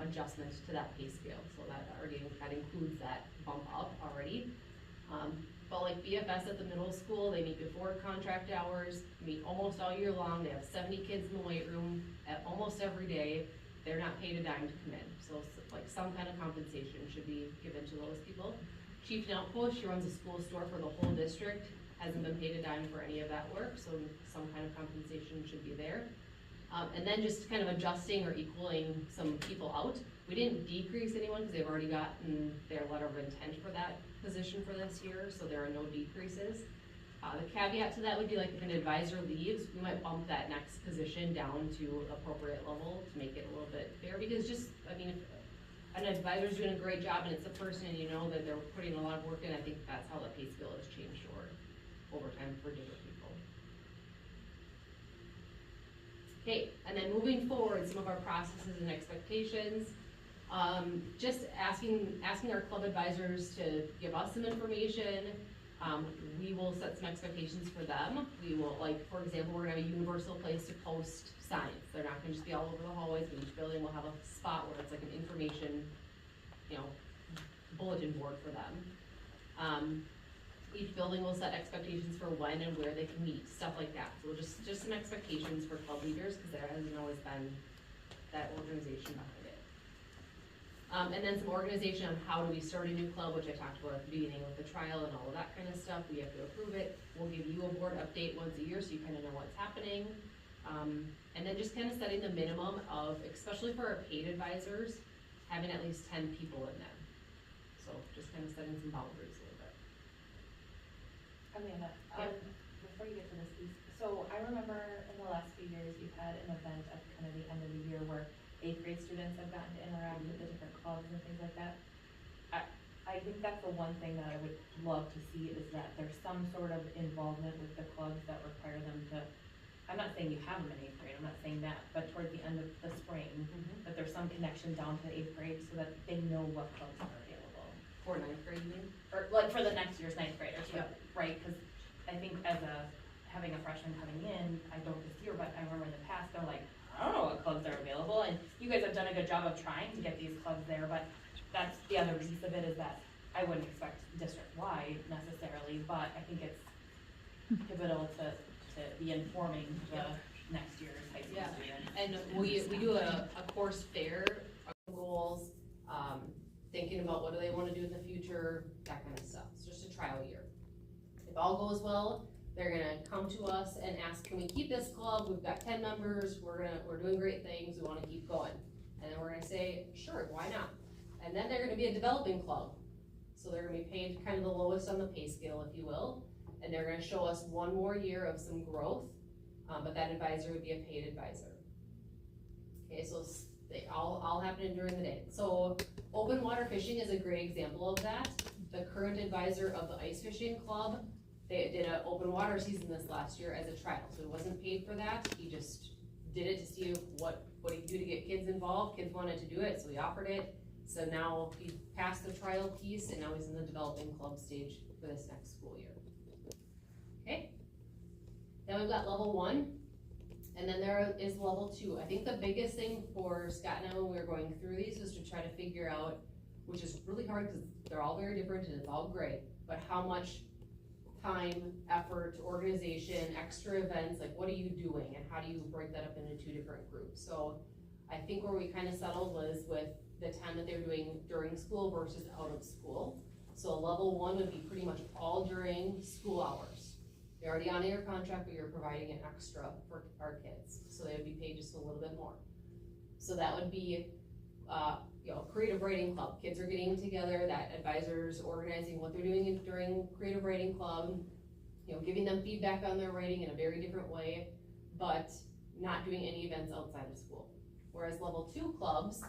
N: adjustment to that pay scale, so that includes that bump up already. But like BFS at the middle school, they meet before contract hours, meet almost all year long, they have 70 kids in the weight room at almost every day, they're not paid a dime to come in, so like some kind of compensation should be given to those people. Chief Outpost, she runs a school store for the whole district, hasn't been paid a dime for any of that work, so some kind of compensation should be there. And then just kind of adjusting or equaling some people out. We didn't decrease anyone because they've already gotten their letter of intent for that position for this year, so there are no decreases. The caveat to that would be like if an advisor leaves, we might bump that next position down to appropriate level to make it a little bit fair, because just, I mean, if an advisor's doing a great job and it's a person and you know that they're putting a lot of work in, I think that's how the pay scale has changed over time for different people. Okay, and then moving forward, some of our processes and expectations. Just asking our club advisors to give us some information. We will set some expectations for them. We will, like, for example, we're gonna have a universal place to post signs. They're not gonna just be all over the hallways, but each building will have a spot where it's like an information, you know, bulletin board for them. Each building will set expectations for when and where they can meet, stuff like that. So just some expectations for club leaders, because there hasn't always been that organization behind it. And then some organization on how do we start a new club, which I talked about at the beginning with the trial and all of that kind of stuff. We have to approve it. We'll give you a board update once a year so you kind of know what's happening. And then just kind of setting the minimum of, especially for our paid advisors, having at least 10 people in them. So just kind of setting some boundaries a little bit.
L: Amanda,
N: Yep.
L: before you get to this piece, so I remember in the last few years, you've had an event at kind of the end of the year where 8th grade students have gotten to interact with the different clubs and things like that. I think that's the one thing that I would love to see, is that there's some sort of involvement with the clubs that require them to, I'm not saying you have them in 8th grade, I'm not saying that, but towards the end of the spring, that there's some connection down to 8th grade so that they know what clubs are available.
N: For 9th grade, you mean?
L: Or like for the next year's 9th graders,
N: Yep.
L: right? Because I think having a freshman coming in, I don't this year, but I remember in the past, they're like, I don't know what clubs are available, and you guys have done a good job of trying to get these clubs there, but that's the other piece of it, is that I wouldn't expect district-wide necessarily, but I think it's pivotal to be informing the next year's high school students.
N: And we do a course fair, goals, thinking about what do they wanna do in the future, that kind of stuff. It's just a trial year. If all goes well, they're gonna come to us and ask, can we keep this club? We've got 10 members, we're doing great things, we wanna keep going. And then we're gonna say, sure, why not? And then they're gonna be a developing club. So they're gonna be paid kind of the lowest on the pay scale, if you will. And they're gonna show us one more year of some growth, but that advisor would be a paid advisor. Okay, so they all happening during the day. So open water fishing is a great example of that. The current advisor of the ice fishing club, they did an open water season this last year as a trial, so he wasn't paid for that. He just did it to see what he could do to get kids involved. Kids wanted to do it, so he offered it. So now he passed the trial piece, and now he's in the developing club stage for this next school year. Okay. Then we've got level 1, and then there is level 2. I think the biggest thing for Scott and I when we were going through these was to try to figure out, which is really hard because they're all very different and it's all great, but how much time, effort, organization, extra events, like what are you doing and how do you break that up into 2 different groups? So I think where we kind of settled was with the time that they're doing during school versus out of school. So level 1 would be pretty much all during school hours. You're already on your contract, but you're providing an extra for our kids. So they would be paid just a little bit more. So that would be, creative writing club. Kids are getting together, that advisor's organizing what they're doing during creative writing club, giving them feedback on their writing in a very different way, but not doing any events outside of school. Whereas level 2 clubs,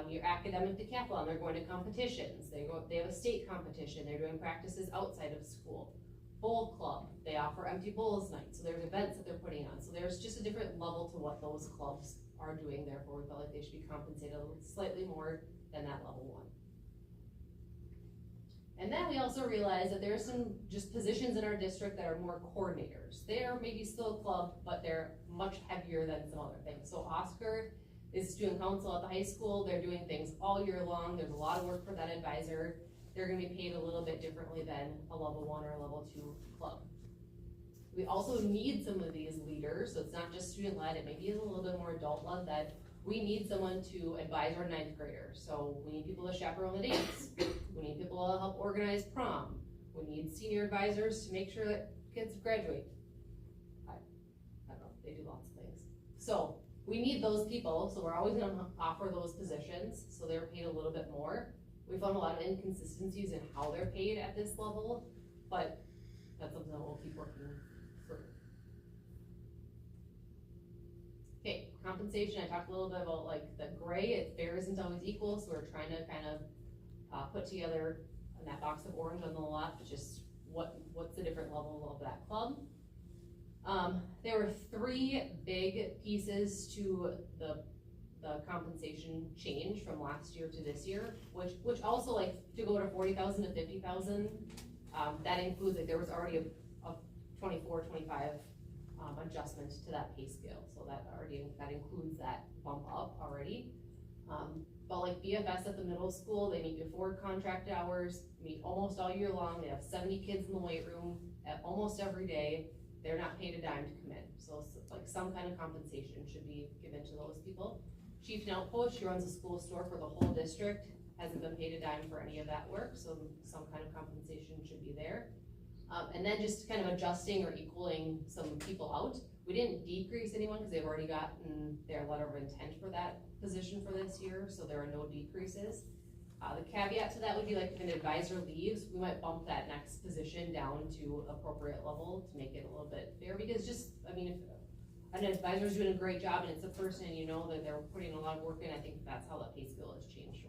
N: your academic decathlon, they're going to competitions. They have a state competition. They're doing practices outside of school. Bowl club, they offer empty bowls night. So there's events that they're putting on. So there's just a different level to what those clubs are doing. Therefore, we felt like they should be compensated slightly more than that level 1. And then we also realized that there are some just positions in our district that are more coordinators. They are maybe still a club, but they're much heavier than some other things. So Oscar is student council at the high school. They're doing things all year long. There's a lot of work for that advisor. They're gonna be paid a little bit differently than a level 1 or a level 2 club. We also need some of these leaders, so it's not just student led, it maybe is a little bit more adult led, that we need someone to advise our ninth graders, so we need people to chaperone the dance, we need people to help organize prom, we need senior advisors to make sure that kids graduate. I don't know, they do lots of things. So, we need those people, so we're always gonna offer those positions, so they're paid a little bit more. We found a lot of inconsistencies in how they're paid at this level, but that's something that we'll keep working through. Okay, compensation, I talked a little bit about like the gray, fair isn't always equal, so we're trying to kind of put together in that box of orange on the left, just what's the different level of that club. There were 3 big pieces to the compensation change from last year to this year, which also, like, to go to 40,000 to 50,000, that includes, like, there was already a 24, 25 adjustment to that pay scale, so that includes that bump up already. But like BFS at the middle school, they meet before contract hours, meet almost all year long, they have 70 kids in the weight room at almost every day, they're not paid a dime to come in, so like some kind of compensation should be given to those people. Chief Nelt Coach, she runs a school store for the whole district, hasn't been paid a dime for any of that work, so some kind of compensation should be there. And then just kind of adjusting or equaling some people out. We didn't decrease anyone because they've already gotten their letter of intent for that position for this year, so there are no decreases. The caveat to that would be like if an advisor leaves, we might bump that next position down to appropriate level to make it a little bit fair, because just, I mean, if an advisor is doing a great job and it's a person and you know that they're putting a lot of work in, I think that's how that pay scale has changed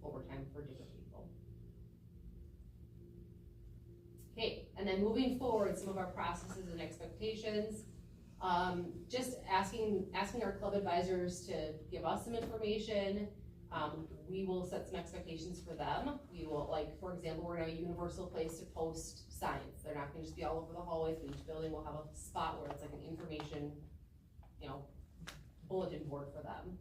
N: over time for different people. Okay, and then moving forward, some of our processes and expectations. Just asking our club advisors to give us some information. We will set some expectations for them. We will, like, for example, we're gonna have a universal place to post signs. They're not gonna just be all over the hallways. Each building will have a spot where it's like an information, bulletin board for them.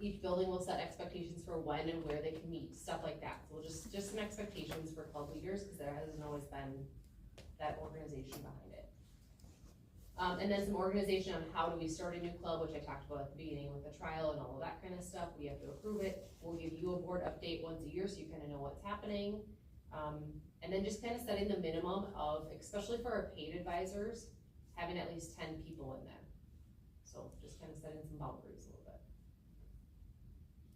N: Each building will set expectations for when and where they can meet, stuff like that. So just some expectations for club leaders, because there hasn't always been that organization behind it. And then some organization on how do we start a new club, which I talked about at the beginning with the trial and all of that kind of stuff. We have to approve it. We'll give you a board update once a year so you kind of know what's happening. And then just kind of setting the minimum of, especially for our paid advisors, having at least 10 people in there. So just kind of setting some boundaries a little bit.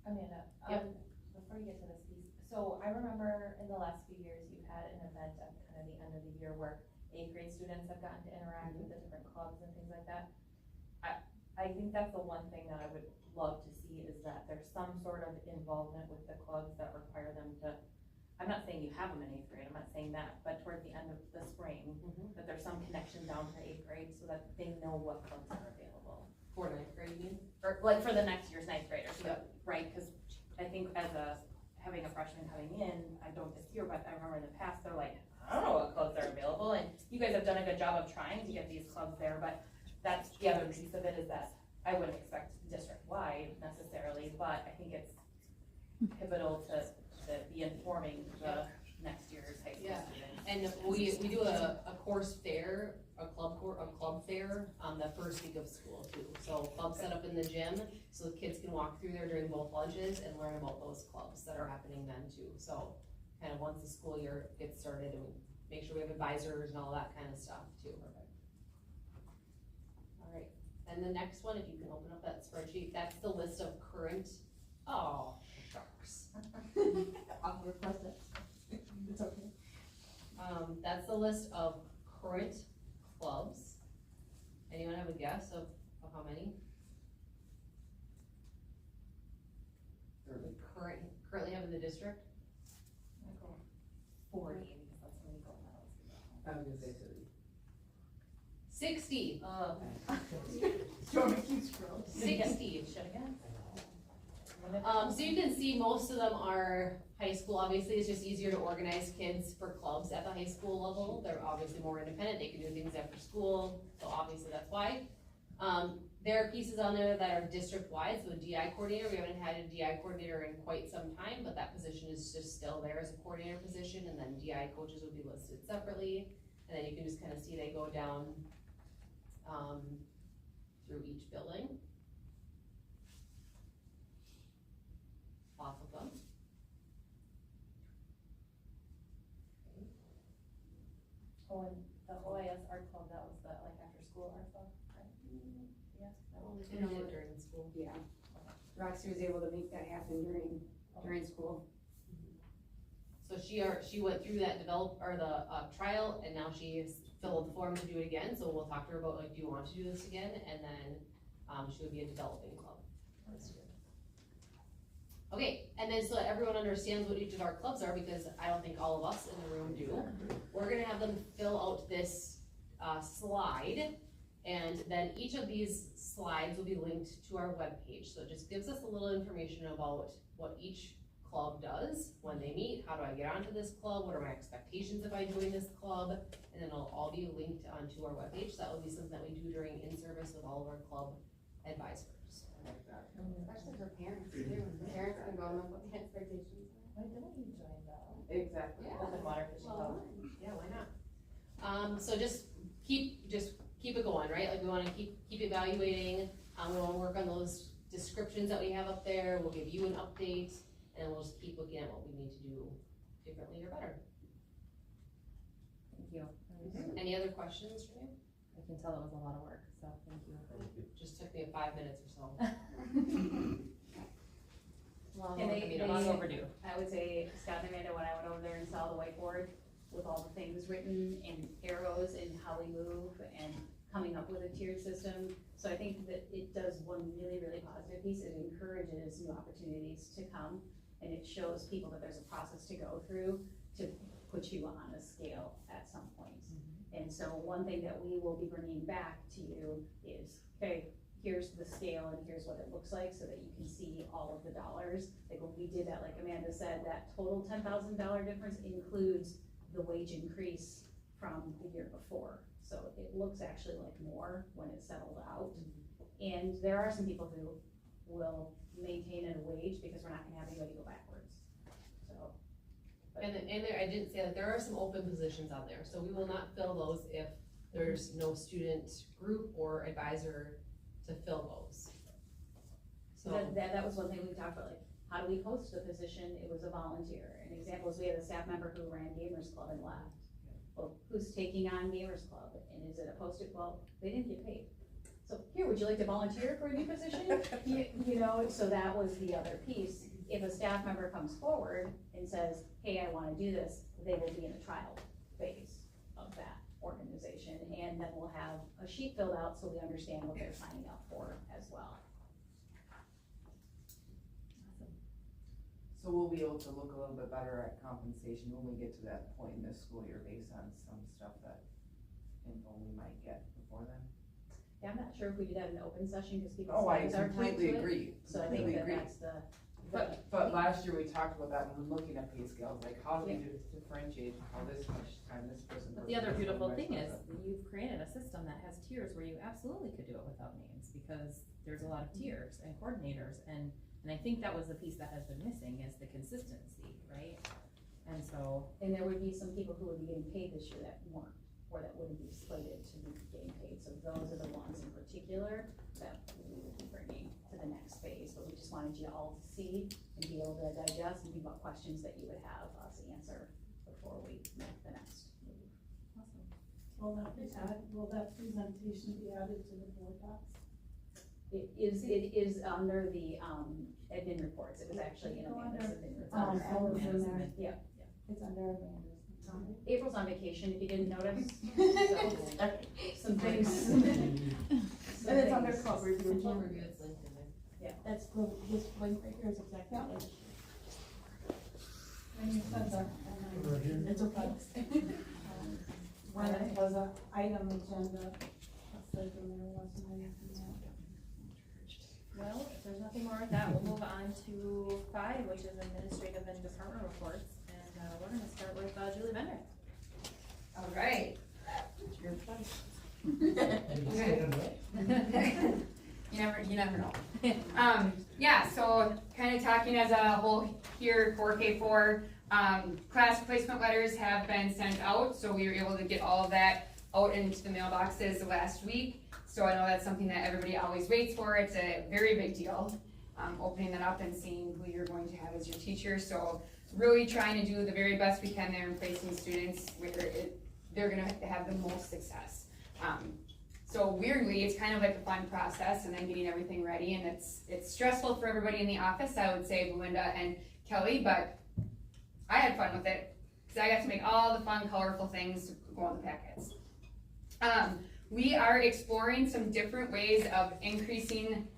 L: Amanda,
N: Yep.
L: before you get to this piece, so I remember in the last few years, you've had an event at kind of the end of the year where 8th grade students have gotten to interact with the different clubs and things like that. I think that's the one thing that I would love to see, is that there's some sort of involvement with the clubs that require them to, I'm not saying you have them in 8th grade, I'm not saying that, but towards the end of the spring, that there's some connection down to 8th grade so that they know what clubs are available.
N: For 9th grade, you mean?
L: Or like for the next year's 9th graders,
N: Yep.
L: right? Because I think having a freshman coming in, I don't this year, but I remember in the past, they're like, I don't know what clubs are available, and you guys have done a good job of trying to get these clubs there, but that's the other piece of it, is that I wouldn't expect district-wide necessarily, but I think it's pivotal to be informing the next year's high school students.
N: And we do a course fair, a club fair on the first week of school too. So clubs set up in the gym, so the kids can walk through there during both lunches and learn about those clubs that are happening then too. So kind of once the school year gets started, and make sure we have advisors and all that kind of stuff too. Perfect. All right, and the next one, if you can open up that spreadsheet, that's the list of current, oh, shucks.
L: Awkward question. It's okay.
N: That's the list of current clubs. Anyone have a guess of how many? We currently have in the district?
L: 40, because that's when we go now.
K: I was gonna say
N: 60.
L: Do you want me to keep scrolling?
N: 60.
L: Should again?
N: So you can see most of them are high school. Obviously, it's just easier to organize kids for clubs at the high school level. They're obviously more independent. They can do things after school, so obviously that's why. There are pieces on there that are district-wide, so a DI coordinator, we haven't had a DI coordinator in quite some time, but that position is just still there as a coordinator position, and then DI coaches would be listed separately. And then you can just kind of see they go down through each building. Welcome.
L: Oh, and the OIS art club, that was the, like, after school art club, right? Yes. that one.
N: We did it during school.
G: Yeah. Roxy was able to make that happen during school.
N: So she went through that trial, and now she's filled the form to do it again, so we'll talk to her about, like, do you want to do this again? And then, she would be a developing club this year. Okay, and then so that everyone understands what each of our clubs are, because I don't think all of us in the room do, we're gonna have them fill out this, slide, and then each of these slides will be linked to our webpage, so it just gives us a little information about what each club does, when they meet, how do I get onto this club, what are my expectations if I join this club, and then it'll all be linked onto our webpage. So that will be something that we do during in-service with all of our club advisors.
G: Especially for parents too. The parents can go and what the expectations are.
L: Why don't you join though?
D: Exactly.
N: Yeah.
L: Open water fishing club.
N: Yeah, why not? So just keep it going, right? Like we wanna keep evaluating, we wanna work on those descriptions that we have up there, we'll give you an update, and we'll just keep looking at what we need to do differently or better.
F: Thank you.
N: Any other questions for you?
F: I can tell it was a lot of work, so thank you.
N: Just took me 5 minutes or so.
F: Long overdue. I would say, Scott and Amanda, when I went over there and saw the whiteboard with all the things written and arrows and how we move and coming up with a tiered system. So I think that it does one really, really positive piece. It encourages new opportunities to come, and it shows people that there's a process to go through to put you on a scale at some point. And so one thing that we will be bringing back to you is, okay, here's the scale and here's what it looks like so that you can see all of the dollars. Like when we did that, like Amanda said, that total $10,000 difference includes the wage increase from the year before. So it looks actually like more when it's settled out. And there are some people who will maintain a wage because we're not gonna have anybody go backwards, so.
N: And there, I didn't say that there are some open positions on there, so we will not fill those if there's no student group or advisor to fill those.
F: So that was one thing we talked about, like, how do we post the position? It was a volunteer. An example is we had a staff member who ran Gamers Club and left. Well, who's taking on Gamers Club? And is it a posted? Well, they didn't get paid. So here, would you like to volunteer for a new position? You know, so that was the other piece. If a staff member comes forward and says, hey, I wanna do this, they will be in a trial phase of that organization. And then we'll have a sheet filled out so we understand what they're signing up for as well.
D: So we'll be able to look a little bit better at compensation when we get to that point in this school year based on some stuff that info we might get before then.
F: Yeah, I'm not sure if we do that in an open session, because people's
D: Oh, I
F: names are tied to
D: completely
F: it.
D: agree.
F: So I think that that's the.
D: But last year we talked about that when looking at pay scales, like how do we differentiate how this much time this person.
O: But the other
D: works,
O: beautiful
D: vice
O: thing is,
D: versa.
O: you've created a system that has tiers where you absolutely could do it without names, because there's a lot of tiers and coordinators, and I think that was the piece that has been missing, is the consistency, right? And so.
F: And there would be some people who would be getting paid this year that weren't, or that wouldn't be slated to be getting paid, so those are the ones in particular that we would be bringing to the next phase, but we just wanted you all to see and be able to digest and think about questions that you would have us answer before we make the next move.
I: Will that presentation be added to the board docs?
F: It is under the, admin reports. It was actually in Amanda's admin reports.
I: So it's in there.
F: Yeah.
I: It's under Amanda's.
F: April's on vacation, if you didn't notice. So, some things.
I: And it's under club review.
N: Club review, it's linked in there.
F: Yeah.
I: That's the, this link right here is exactly like. When you said that, it's okay. When it was an item agenda, I said there wasn't anything else.
O: Well, if there's nothing more with that, we'll move on to 5, which is administrative and department reports, and we're gonna start with Julie Bender.
G: All right. You never know. Yeah, so kind of talking as a whole here, 4K4, class placement letters have been sent out, so we were able to get all of that out into the mailboxes last week. So I know that's something that everybody always waits for. It's a very big deal. opening that up and seeing who you're going to have as your teacher. So really trying to do the very best we can there and placing students where they're gonna have the most success. So weirdly, it's kind of like a fun process and then getting everything ready, and it's stressful for everybody in the office, I would say, Belinda and Kelly, but I had fun with it, because I got to make all the fun, colorful things to go on the packets. We are exploring some different ways of increasing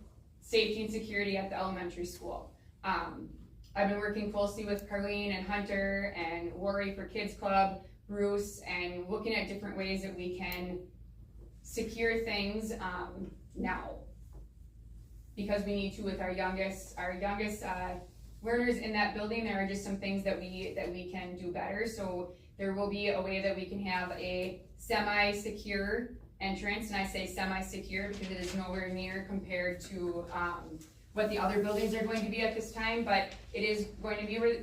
G: safety and security at the elementary school. I've been working closely with Carlene and Hunter and Lori for Kids Club, Bruce, and looking at different ways that we can secure things now, because we need to with our youngest learners in that building. There are just some things that we can do better. So there will be a way that we can have a semi-secure entrance, and I say semi-secure because it is nowhere near compared to what the other buildings are going to be at this time, but it is going to be where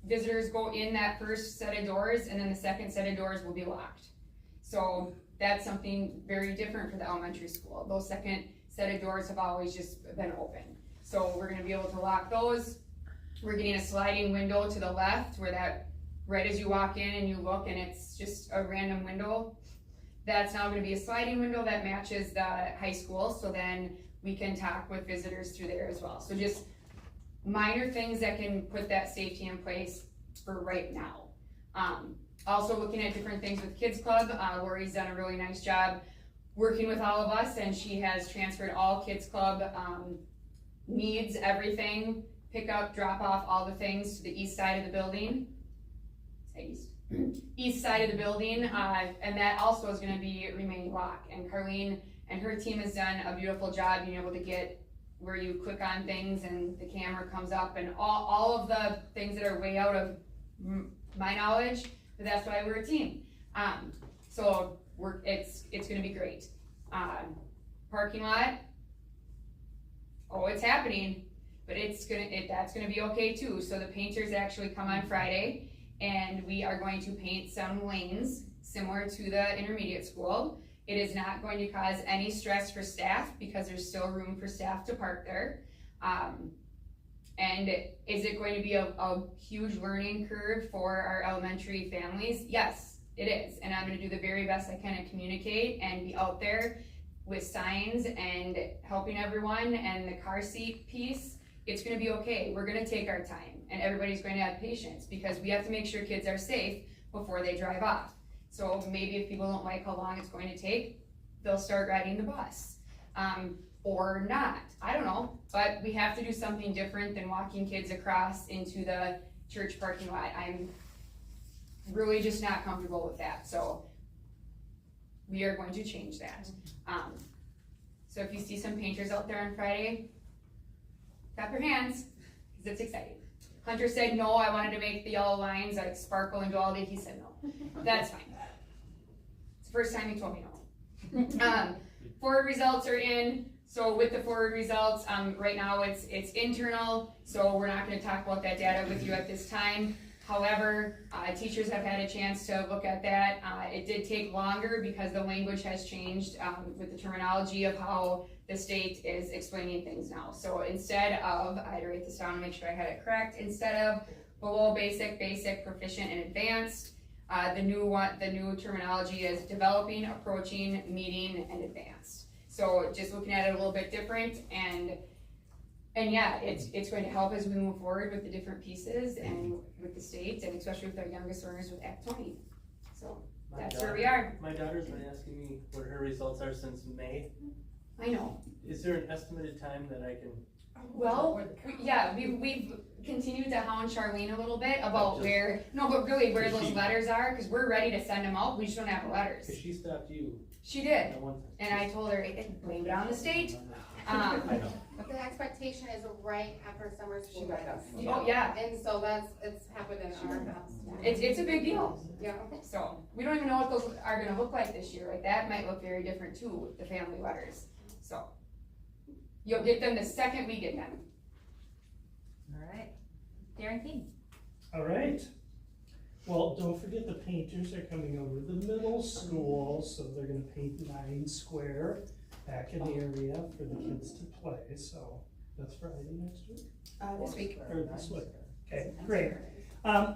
G: visitors go in that first set of doors, and then the second set of doors will be locked. So that's something very different for the elementary school. Those second set of doors have always just been open. So we're gonna be able to lock those. We're getting a sliding window to the left where that, right as you walk in and you look and it's just a random window, that's now gonna be a sliding window that matches the high school, so then we can talk with visitors through there as well. So just minor things that can put that safety in place for right now. Also looking at different things with Kids Club. Lori's done a really nice job working with all of us, and she has transferred all Kids Club needs, everything, pick up, drop off, all the things to the east side of the building. Say east. East side of the building, and that also is gonna be remaining locked. And Carlene and her team has done a beautiful job being able to get where you click on things and the camera comes up, and all of the things that are way out of my knowledge, but that's why we're a team. So it's gonna be great. Parking lot, oh, it's happening, but that's gonna be okay too. So the painters actually come on Friday, and we are going to paint some lanes similar to the intermediate school. It is not going to cause any stress for staff because there's still room for staff to park there. And is it going to be a huge learning curve for our elementary families? Yes, it is. And I'm gonna do the very best I can to communicate and be out there with signs and helping everyone. And the car seat piece, it's gonna be okay. We're gonna take our time, and everybody's going to have patience because we have to make sure kids are safe before they drive off. So maybe if people don't like how long it's going to take, they'll start riding the bus. Or not, I don't know, but we have to do something different than walking kids across into the church parking lot. I'm really just not comfortable with that, so we are going to change that. So if you see some painters out there on Friday, clap your hands, because it's exciting. Hunter said no, I wanted to make the yellow lines like sparkle and do all that. He said no. That's fine. It's the first time he told me no. Forward results are in. So with the forward results, right now it's internal, so we're not going to talk about that data with you at this time. However, teachers have had a chance to look at that. It did take longer because the language has changed with the terminology of how the state is explaining things now. So instead of, I had to write this down to make sure I had it correct, instead of below basic, basic, proficient, and advanced, the new terminology is developing, approaching, meeting, and advanced. So just looking at it a little bit different, and yeah, it's going to help as we move forward with the different pieces and with the state, and especially with our youngest learners with Act 20. So that's where we are.
J: My daughter's been asking me what her results are since May.
G: I know.
J: Is there an estimated time that I can?
G: Well, we've continued to hound Charlene a little bit about where those letters are, because we're ready to send them out. We just don't have the letters.
J: Because she stopped you.
G: She did, and I told her, blame it on the state.
J: I know.
L: But the expectation is right after summer school.
G: Oh, yeah.
L: And so it's happened in our house.
G: It's a big deal.
L: Yeah.
G: So, we don't even know what those are gonna look like this year. Like, that might look very different too with the family letters. So, you'll get them the second we get them.
O: Alright, Darren King.
P: Alright, well, don't forget the painters are coming over to the middle school, so they're gonna paint 9 square back in the area for the kids to play, so That's Friday next week?
G: This week.
P: Or this week? Okay, great.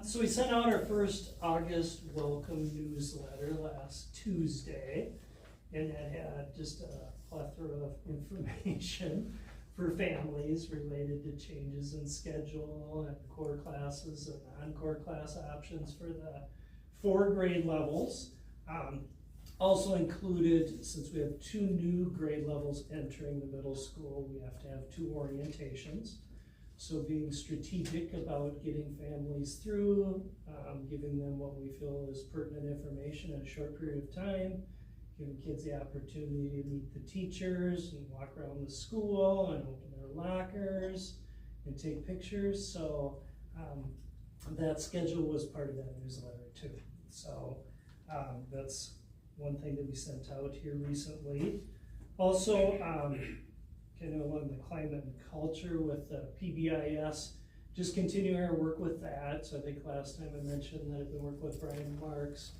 P: So we sent out our first August welcome newsletter last Tuesday, and it had just a plethora of information for families related to changes in schedule and core classes and non-core class options for the 4 grade levels. Also included, since we have 2 new grade levels entering the middle school, we have to have 2 orientations. So being strategic about getting families through, giving them what we feel is pertinent information in a short period of time, giving kids the opportunity to meet the teachers and walk around the school and open their lockers and take pictures. So that schedule was part of that newsletter too. So that's one thing that we sent out here recently. Also, kind of on the climate and culture with the PBIS, just continuing our work with that. So I think last time I mentioned that I've been working with Brian Marks,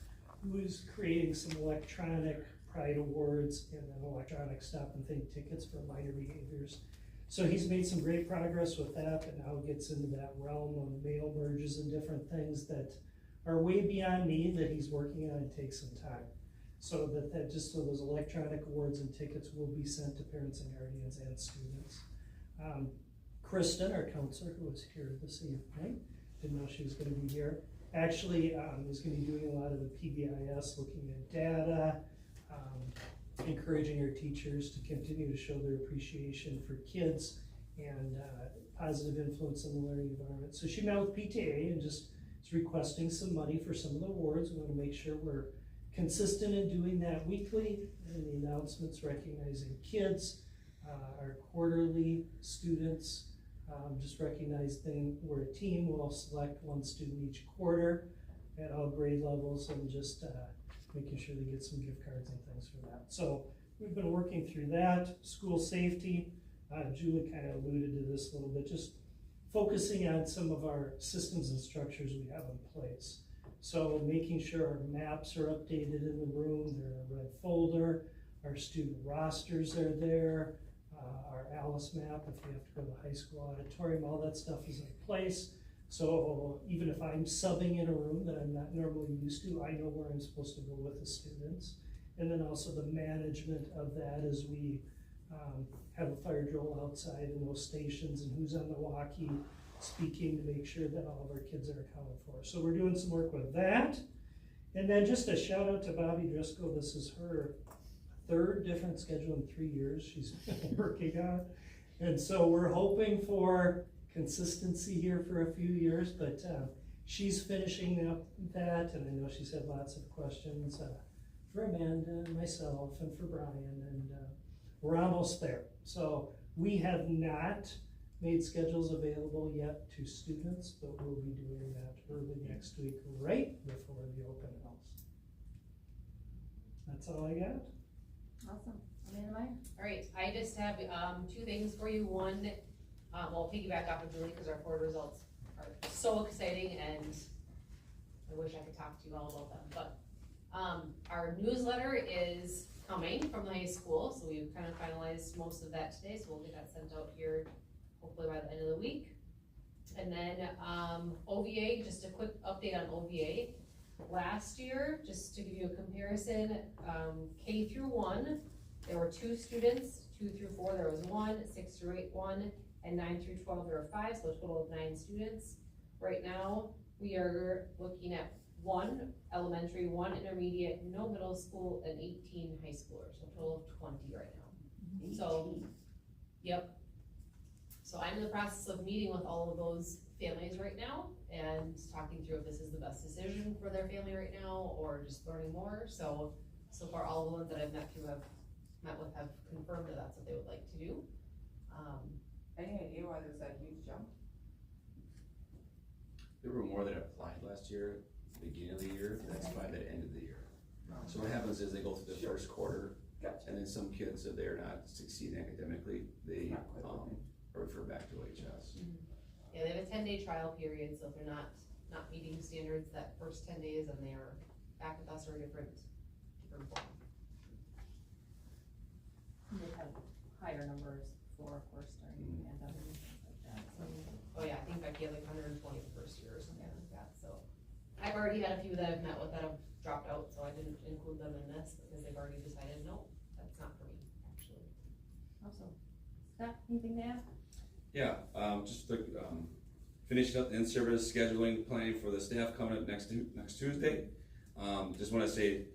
P: who's creating some electronic Pride Awards and then electronic stop and think tickets for minor behaviors. So he's made some great progress with that, but now gets into that realm of mail merges and different things that are way beyond me that he's working on and takes some time. So that just so those electronic awards and tickets will be sent to parents and guardians and students. Kristen, our counselor, who was here this evening, didn't know she was going to be here, actually is going to be doing a lot of the PBIS, looking at data, encouraging our teachers to continue to show their appreciation for kids and positive influence in the learning environment. So she met with PTA and just is requesting some money for some of the awards. We want to make sure we're consistent in doing that weekly, and the announcements recognizing kids, our quarterly students, just recognizing we're a team. We'll select 1 student each quarter at all grade levels and just making sure they get some gift cards and things for that. So we've been working through that. School safety, Julie kind of alluded to this a little bit, just focusing on some of our systems and structures we have in place. So making sure our maps are updated in the room, they're in a red folder, our student rosters are there, our Alice map, if you have to go to the high school auditorium, all that stuff is in place. So even if I'm subbing in a room that I'm not normally used to, I know where I'm supposed to go with the students. And then also the management of that as we have a fire drill outside in those stations and who's on the walkie speaking to make sure that all of our kids are accounted for. So we're doing some work with that. And then just a shout out to Bobby Driscoll. This is her 3rd different schedule in 3 years she's been working on. And so we're hoping for consistency here for a few years, but she's finishing up that, and I know she's had lots of questions for Amanda and myself and for Brian, and we're almost there. So we have not made schedules available yet to students, but we'll be doing that early next week, right before the open house. That's all I got.
O: Awesome. Amanda Meyer?
N: All right, I just have 2 things for you. One, I'll piggyback off of Julie because our board results are so exciting and I wish I could talk to you all about them. But our newsletter is coming from the high school, so we've kind of finalized most of that today, so we'll get that sent out here hopefully by the end of the week. And then OVA, just a quick update on OVA. Last year, just to give you a comparison, K through 1, there were 2 students, 2 through 4 there was 1, 6 through 8 1, and 9 through 12 there were 5, so a total of 9 students. Right now, we are looking at 1 elementary, 1 intermediate, no middle school, and 18 high schoolers, so a total of 20 right now. 18. So, yep. So I'm in the process of meeting with all of those families right now and talking through if this is the best decision for their family right now or just learning more. So far all the ones that I've met with have confirmed that that's what they would like to do.
D: Any idea why there's that huge jump?
M: There were more that applied last year, beginning of the year, that's by the end of the year. So what happens is they go through the first quarter, and then some kids, if they're not succeeding academically, they refer back to OHS.
N: Yeah, they have a 10-day trial period, so if they're not meeting standards that first 10 days, and they are back with us or a different form.
O: They have higher numbers for, of course, during the pandemic.
N: be like 120 the first year or something like that, so. I've already had a few that I've met with that have dropped out, so I didn't include them in this, because they've already decided, no, that's not for me, actually.
O: Awesome. Scott, anything to add?
M: Yeah, just to, finishing up the in-service scheduling planning for the staff coming up next Tuesday. Just wanna say,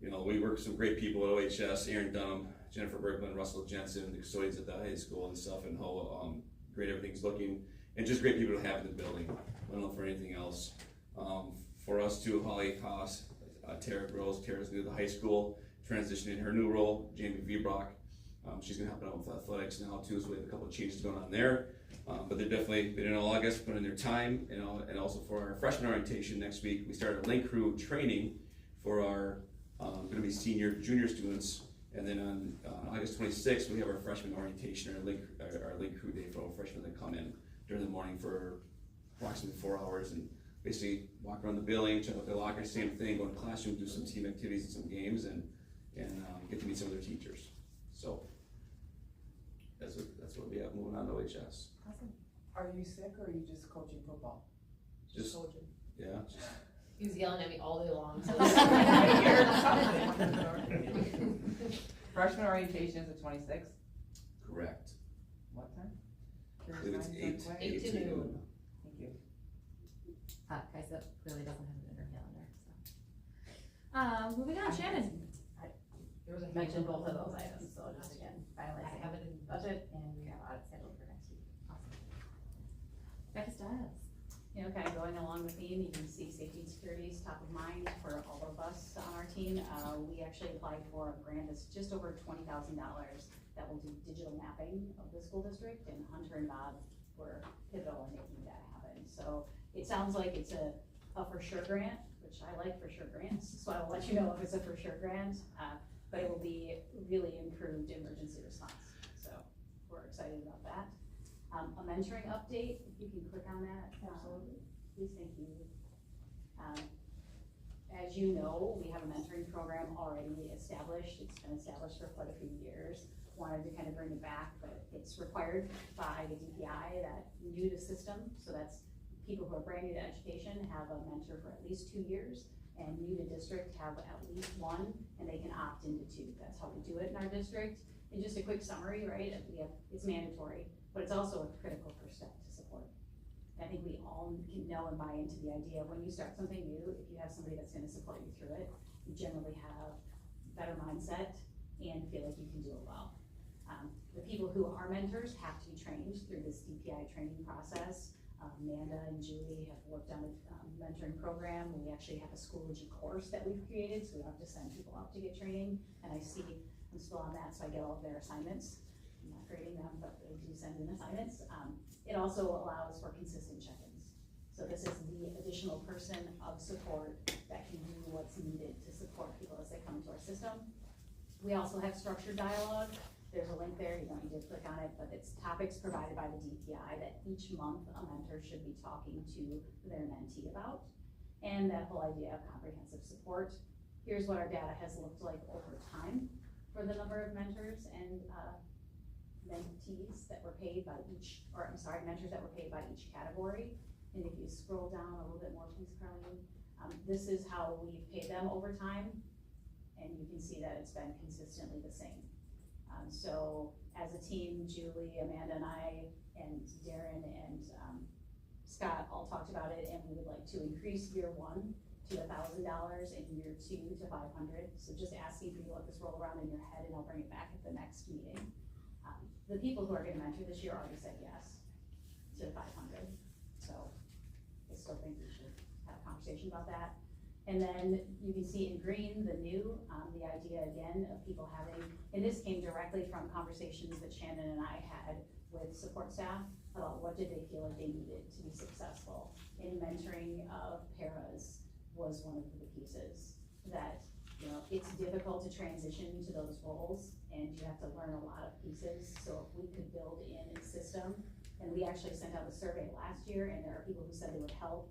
M: you know, we work with some great people at OHS, Aaron Dunham, Jennifer Berkman, Russell Jensen, the custodians at the high school and stuff, and how, great everything's looking, and just great people to have in the building. I don't know for anything else. For us too, Holly Haas, Tara Gross, Tara's new to the high school, transitioning her new role, Jamie Vibrock. She's gonna help out with athletics now too, so we have a couple of changes going on there. But they're definitely been in August, put in their time, you know, and also for our freshman orientation next week, we started link crew training for our gonna be junior students, and then on August 26th, we have our freshman orientation, our link crew day for all freshmen that come in during the morning for approximately 4 hours and basically walk around the building, check out their lockers, same thing, go to the classroom, do some team activities and some games, and get to meet some of their teachers. So that's what we have moving on to OHS.
D: Awesome. Are you sick or are you just coaching football?
M: Just
N: coaching.
M: Yeah.
N: He was yelling at me all day long, so.
D: Freshman orientation is the 26th?
M: Correct.
D: What time?
M: I believe it's
N: 8 to noon.
D: Thank you.
O: Guys, that really doesn't have it in her calendar, so. Moving on, Shannon.
N: There was a
F: Mentioned both of those items, so just again, finalizing.
N: I have it in
F: budget, and we have audit scheduled for next week.
O: Awesome. Becca Stiles.
F: You know, kind of going along the theme, you can see safety and security is top of mind for all of us on our team. We actually applied for a grant that's just over $20,000 that will do digital mapping of the school district, and Hunter and Bob were pivotal in making that happen. So it sounds like it's a for sure grant, which I like for sure grants, so I will let you know if it's a for sure grant, but it will be really improved emergency response. So we're excited about that. A mentoring update, if you can click on that, please, thank you. As you know, we have a mentoring program already established. It's been established for quite a few years. Wanted to kind of bring it back, but it's required by the DPI that new to system, so that's people who are brand new to education have a mentor for at least 2 years, and new to district have at least 1, and they can opt into 2. That's how we do it in our district. And just a quick summary, right? It's mandatory, but it's also a critical first step to support. I think we all can know and buy into the idea of when you start something new, if you have somebody that's gonna support you through it, you generally have better mindset and feel like you can do it well. The people who are mentors have to be trained through this DPI training process. Amanda and Julie have worked on a mentoring program. We actually have a Schoology course that we've created, so we don't have to send people out to get training. And I see I'm still on that, so I get all of their assignments. I'm not grading them, but they do send in assignments. It also allows for consistent check-ins. So this is the additional person of support that can do what's needed to support people as they come into our system. We also have structured dialogue. There's a link there, you don't need to click on it, but it's topics provided by the DPI that each month a mentor should be talking to their mentee about. And that whole idea of comprehensive support. Here's what our data has looked like over time for the number of mentors and mentees that were paid by each, or I'm sorry, mentors that were paid by each category. And if you scroll down a little bit more, please, Carleen, this is how we've paid them over time. And you can see that it's been consistently the same. So as a team, Julie, Amanda and I, and Darren and Scott all talked about it, and we would like to increase year 1 to $1,000 and year 2 to 500. So just asking for you to let this roll around in your head, and I'll bring it back at the next meeting. The people who are gonna mentor this year already said yes to 500. So I still think we should have a conversation about that. And then you can see in green, the new, the idea again of people having, and this came directly from conversations that Shannon and I had with support staff about what did they feel like they needed to be successful. In mentoring of paras was one of the pieces that, you know, it's difficult to transition to those roles and you have to learn a lot of pieces. So if we could build in a system, and we actually sent out a survey last year, and there are people who said they would help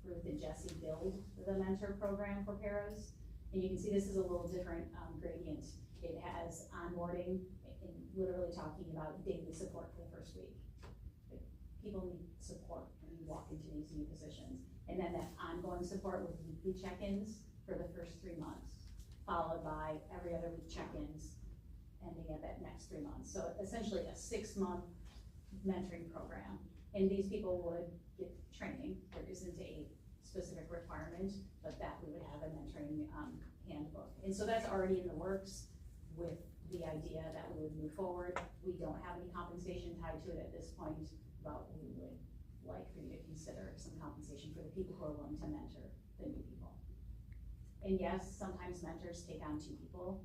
F: Ruth and Jesse build the mentor program for paras. And you can see this is a little different gradient. It has onboarding and literally talking about daily support for the first week. People need support you walk into these new positions. And then that ongoing support with weekly check-ins for the first 3 months, followed by every other week check-ins, ending at that next 3 months. So essentially a 6-month mentoring program. And these people would get training. There isn't a specific requirement, but that we would have a mentoring handbook. And so that's already in the works with the idea that we would move forward. We don't have any compensation tied to it at this point, but we would like for you to consider some compensation for the people who are willing to mentor the new people. And yes, sometimes mentors take on 2 people,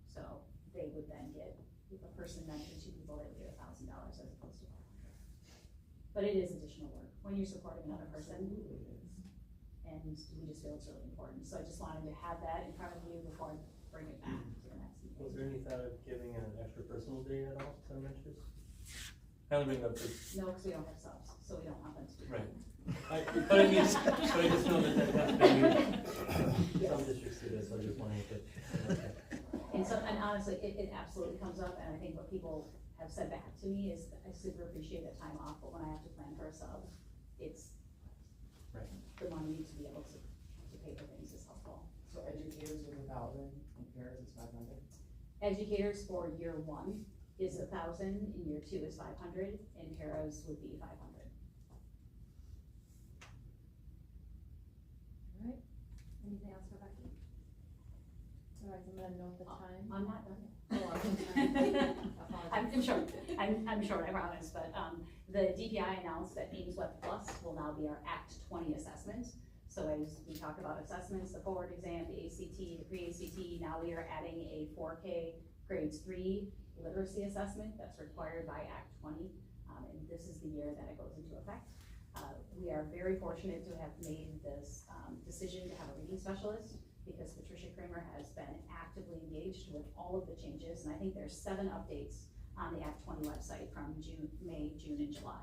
F: so they would then get, if a person mentored 2 people, they would get $1,000 as opposed to $500. But it is additional work when you're supporting another person. And we just feel it's really important. So I just wanted to have that in front of you before I bring it back to the next meeting.
J: Was there any thought of giving an extra personal day at all to the mentors? I only bring up this.
F: No, because we don't have subs, so we don't want them to be.
J: Right. But I mean, but I just know that has been used. Some districts do this, so I just wanted to.
F: And so, and honestly, it absolutely comes up, and I think what people have said back to me is that I super appreciate the time off, but when I have to plan for a sub, it's
J: right.
F: The money to be able to pay for things is helpful.
D: So educators is 1,000, and parents is 500?
F: Educators for year 1 is 1,000, and year 2 is 500, and paras would be 500.
L: Alright, anything else for Becky?
O: Alright, I'm gonna note the time.
F: I'm not done.
O: Oh,
F: I'm short, I'm short, I promise, but, the DPI announced that Ames Web Plus will now be our Act 20 assessment. So as we talk about assessments, the forward exam, the ACT, the pre-ACT, now we are adding a 4K grades 3 literacy assessment that's required by Act 20. And this is the year that it goes into effect. We are very fortunate to have made this decision to have a reading specialist, because Patricia Kramer has been actively engaged with all of the changes, and I think there's 7 updates on the Act 20 website from May, June, and July,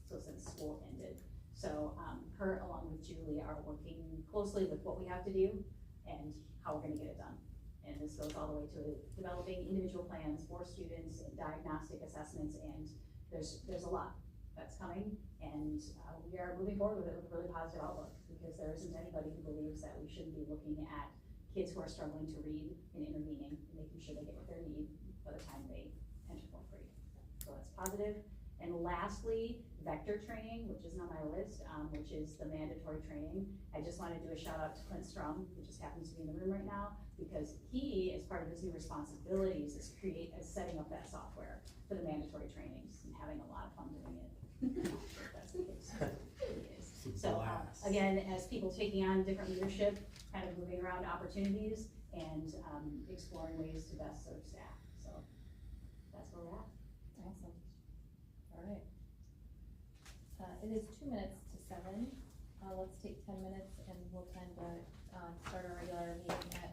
F: so since school ended. So her, along with Julie, are working closely with what we have to do and how we're gonna get it done. And this goes all the way to developing individual plans for students and diagnostic assessments, and there's a lot that's coming, and we are moving forward with it with a really positive outlook, because there isn't anybody who believes that we shouldn't be looking at kids who are struggling to read and intervening and making sure they get what they need by the time they enter 4th grade. So that's positive. And lastly, vector training, which isn't on my list, which is the mandatory training. I just want to do a shout out to Clint Strum, who just happens to be in the room right now, because he, as part of his new responsibilities, is setting up that software for the mandatory trainings and having a lot of fun doing it. That's the case. It is. So again, as people taking on different leadership, kind of moving around opportunities and exploring ways to best serve staff. So that's where we're at.
O: Awesome. Alright. It is 2 minutes to 7. Let's take 10 minutes and we'll kind of start our regular meeting at